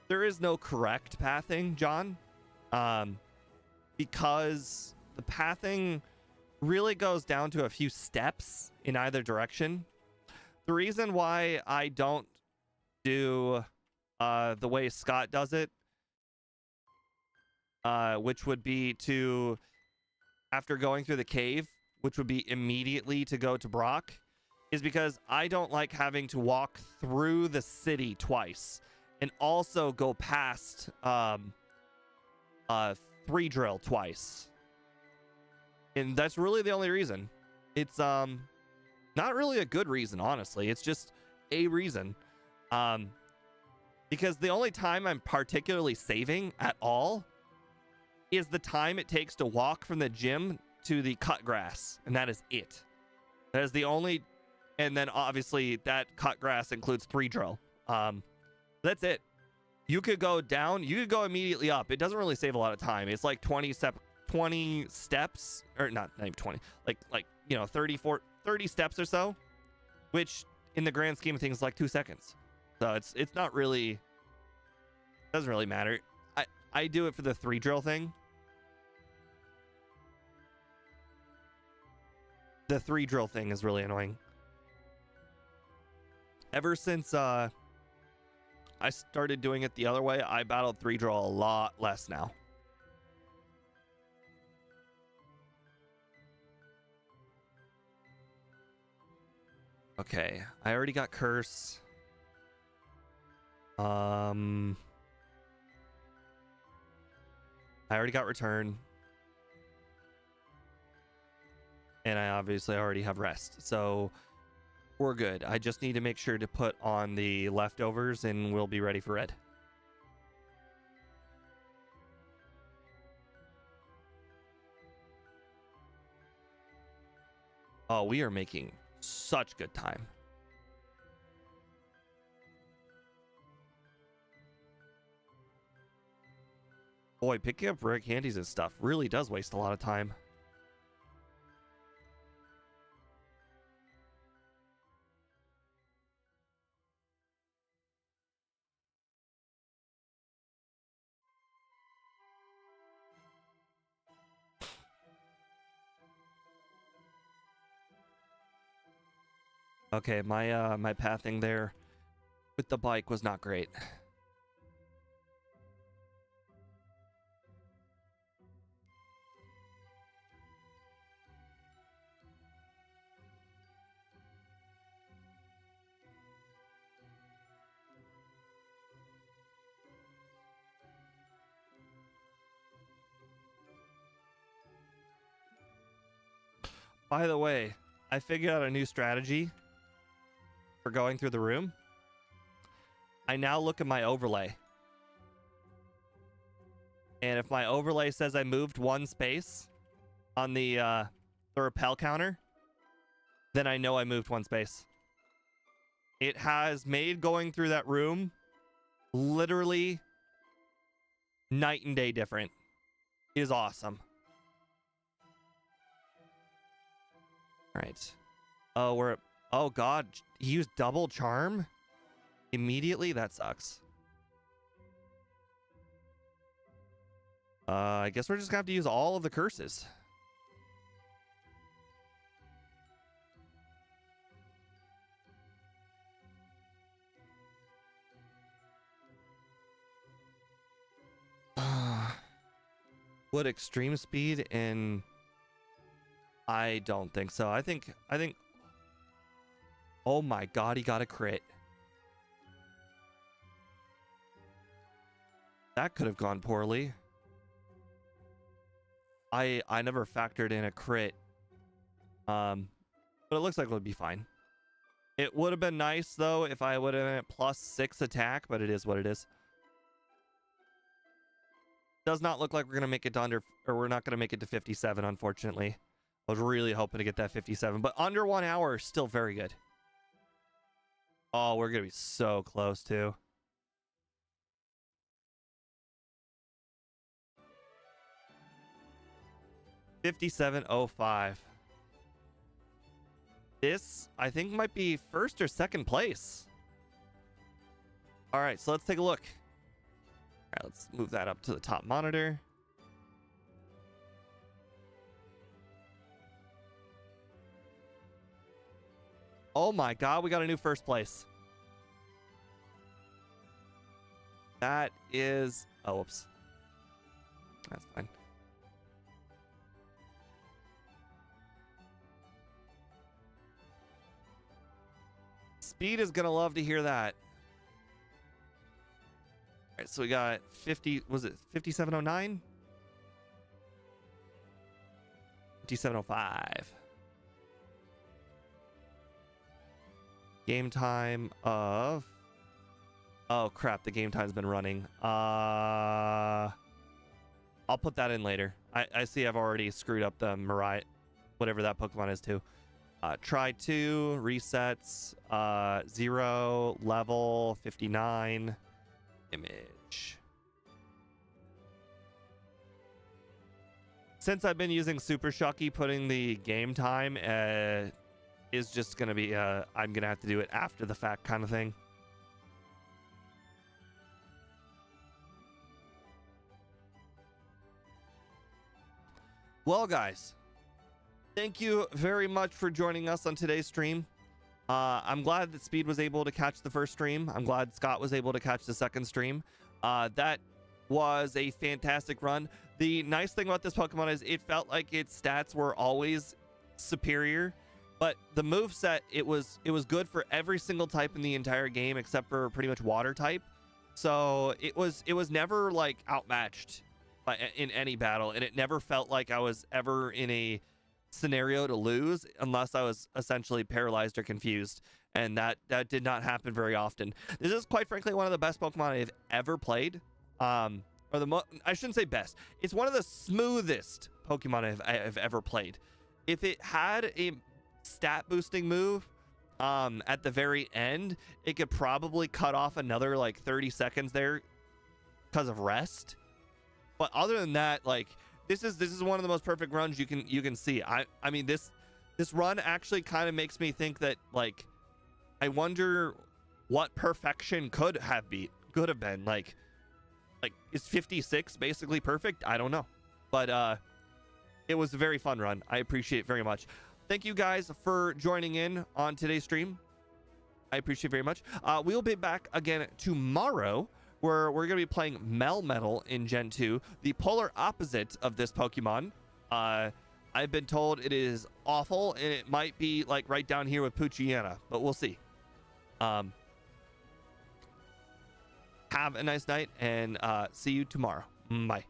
There is no correct pathing, John, because the pathing really goes down to a few steps in either direction. The reason why I don't do the way Scott does it, which would be to, after going through the cave, which would be immediately to go to Brock, is because I don't like having to walk through the city twice. And also go past 3 drill twice. And that's really the only reason. It's not really a good reason, honestly. It's just a reason. Because the only time I'm particularly saving at all is the time it takes to walk from the gym to the cut grass. And that is it. That is the only, and then obviously that cut grass includes 3 drill. That's it. You could go down, you could go immediately up. It doesn't really save a lot of time. It's like 20 steps, or not even 20, like 30 steps or so, which in the grand scheme of things is like 2 seconds. So it's not really, doesn't really matter. I do it for the 3 drill thing. The 3 drill thing is really annoying. Ever since I started doing it the other way, I battled 3 drill a lot less now. Okay, I already got curse. I already got return. And I obviously already have rest. So we're good. I just need to make sure to put on the leftovers and we'll be ready for red. Oh, we are making such good time. Boy, picking up rare candies and stuff really does waste a lot of time. Okay, my pathing there with the bike was not great. By the way, I figured out a new strategy for going through the room. I now look at my overlay. And if my overlay says I moved one space on the repel counter, then I know I moved one space. It has made going through that room literally night and day different. It is awesome. All right. Oh, oh God, he used double charm immediately? That sucks. I guess we're just gonna have to use all of the curses. Would extreme speed in... I don't think so. I think oh my God, he got a crit. That could have gone poorly. I never factored in a crit. But it looks like it would be fine. It would have been nice though if I would have been at +6 attack, but it is what it is. Does not look like we're gonna make it to under, or we're not gonna make it to 57, unfortunately. I was really hoping to get that 57, but under 1 hour is still very good. Oh, we're gonna be so close too. $57.05. This, I think, might be first or second place. All right, so let's take a look. All right, let's move that up to the top monitor. Oh my God, we got a new first place. That is... Oh, whoops. That's fine. Speed is gonna love to hear that. All right, so we got 50, was it 5709? 5705. Game time of... Oh crap, the game time's been running. I'll put that in later. I see I've already screwed up the Mariah, whatever that Pokemon is too. Try 2, resets, 0, level, 59, image. Since I've been using Super Shocky, putting the game time is just going to be, I'm going to have to do it after the fact kind of thing. Well, guys, thank you very much for joining us on today's stream. I'm glad that Speed was able to catch the first stream. I'm glad Scott was able to catch the second stream. That was a fantastic run. The nice thing about this Pokemon is it felt like its stats were always superior, but the moveset, it was good for every single type in the entire game except for pretty much water type. So it was never like outmatched in any battle, and it never felt like I was ever in a scenario to lose unless I was essentially paralyzed or confused, and that did not happen very often. This is quite frankly one of the best Pokemon I've ever played. I shouldn't say best. It's one of the smoothest Pokemon I've ever played. If it had a stat boosting move at the very end, it could probably cut off another like 30 seconds there because of rest. But other than that, like this is one of the most perfect runs you can see. I mean this run actually kind of makes me think that, like, I wonder what perfection could have been. Like is 56 basically perfect? I don't know. But it was a very fun run. I appreciate it very much. thank you guys for joining in on today's stream. I appreciate it very much. We'll be back again tomorrow, where we're going to be playing Melmetal in Gen 2, the polar opposite of this Pokemon. I've been told it is awful, and it might be like right down here with Poochyena, but we'll see. Have a nice night, and see you tomorrow. Bye.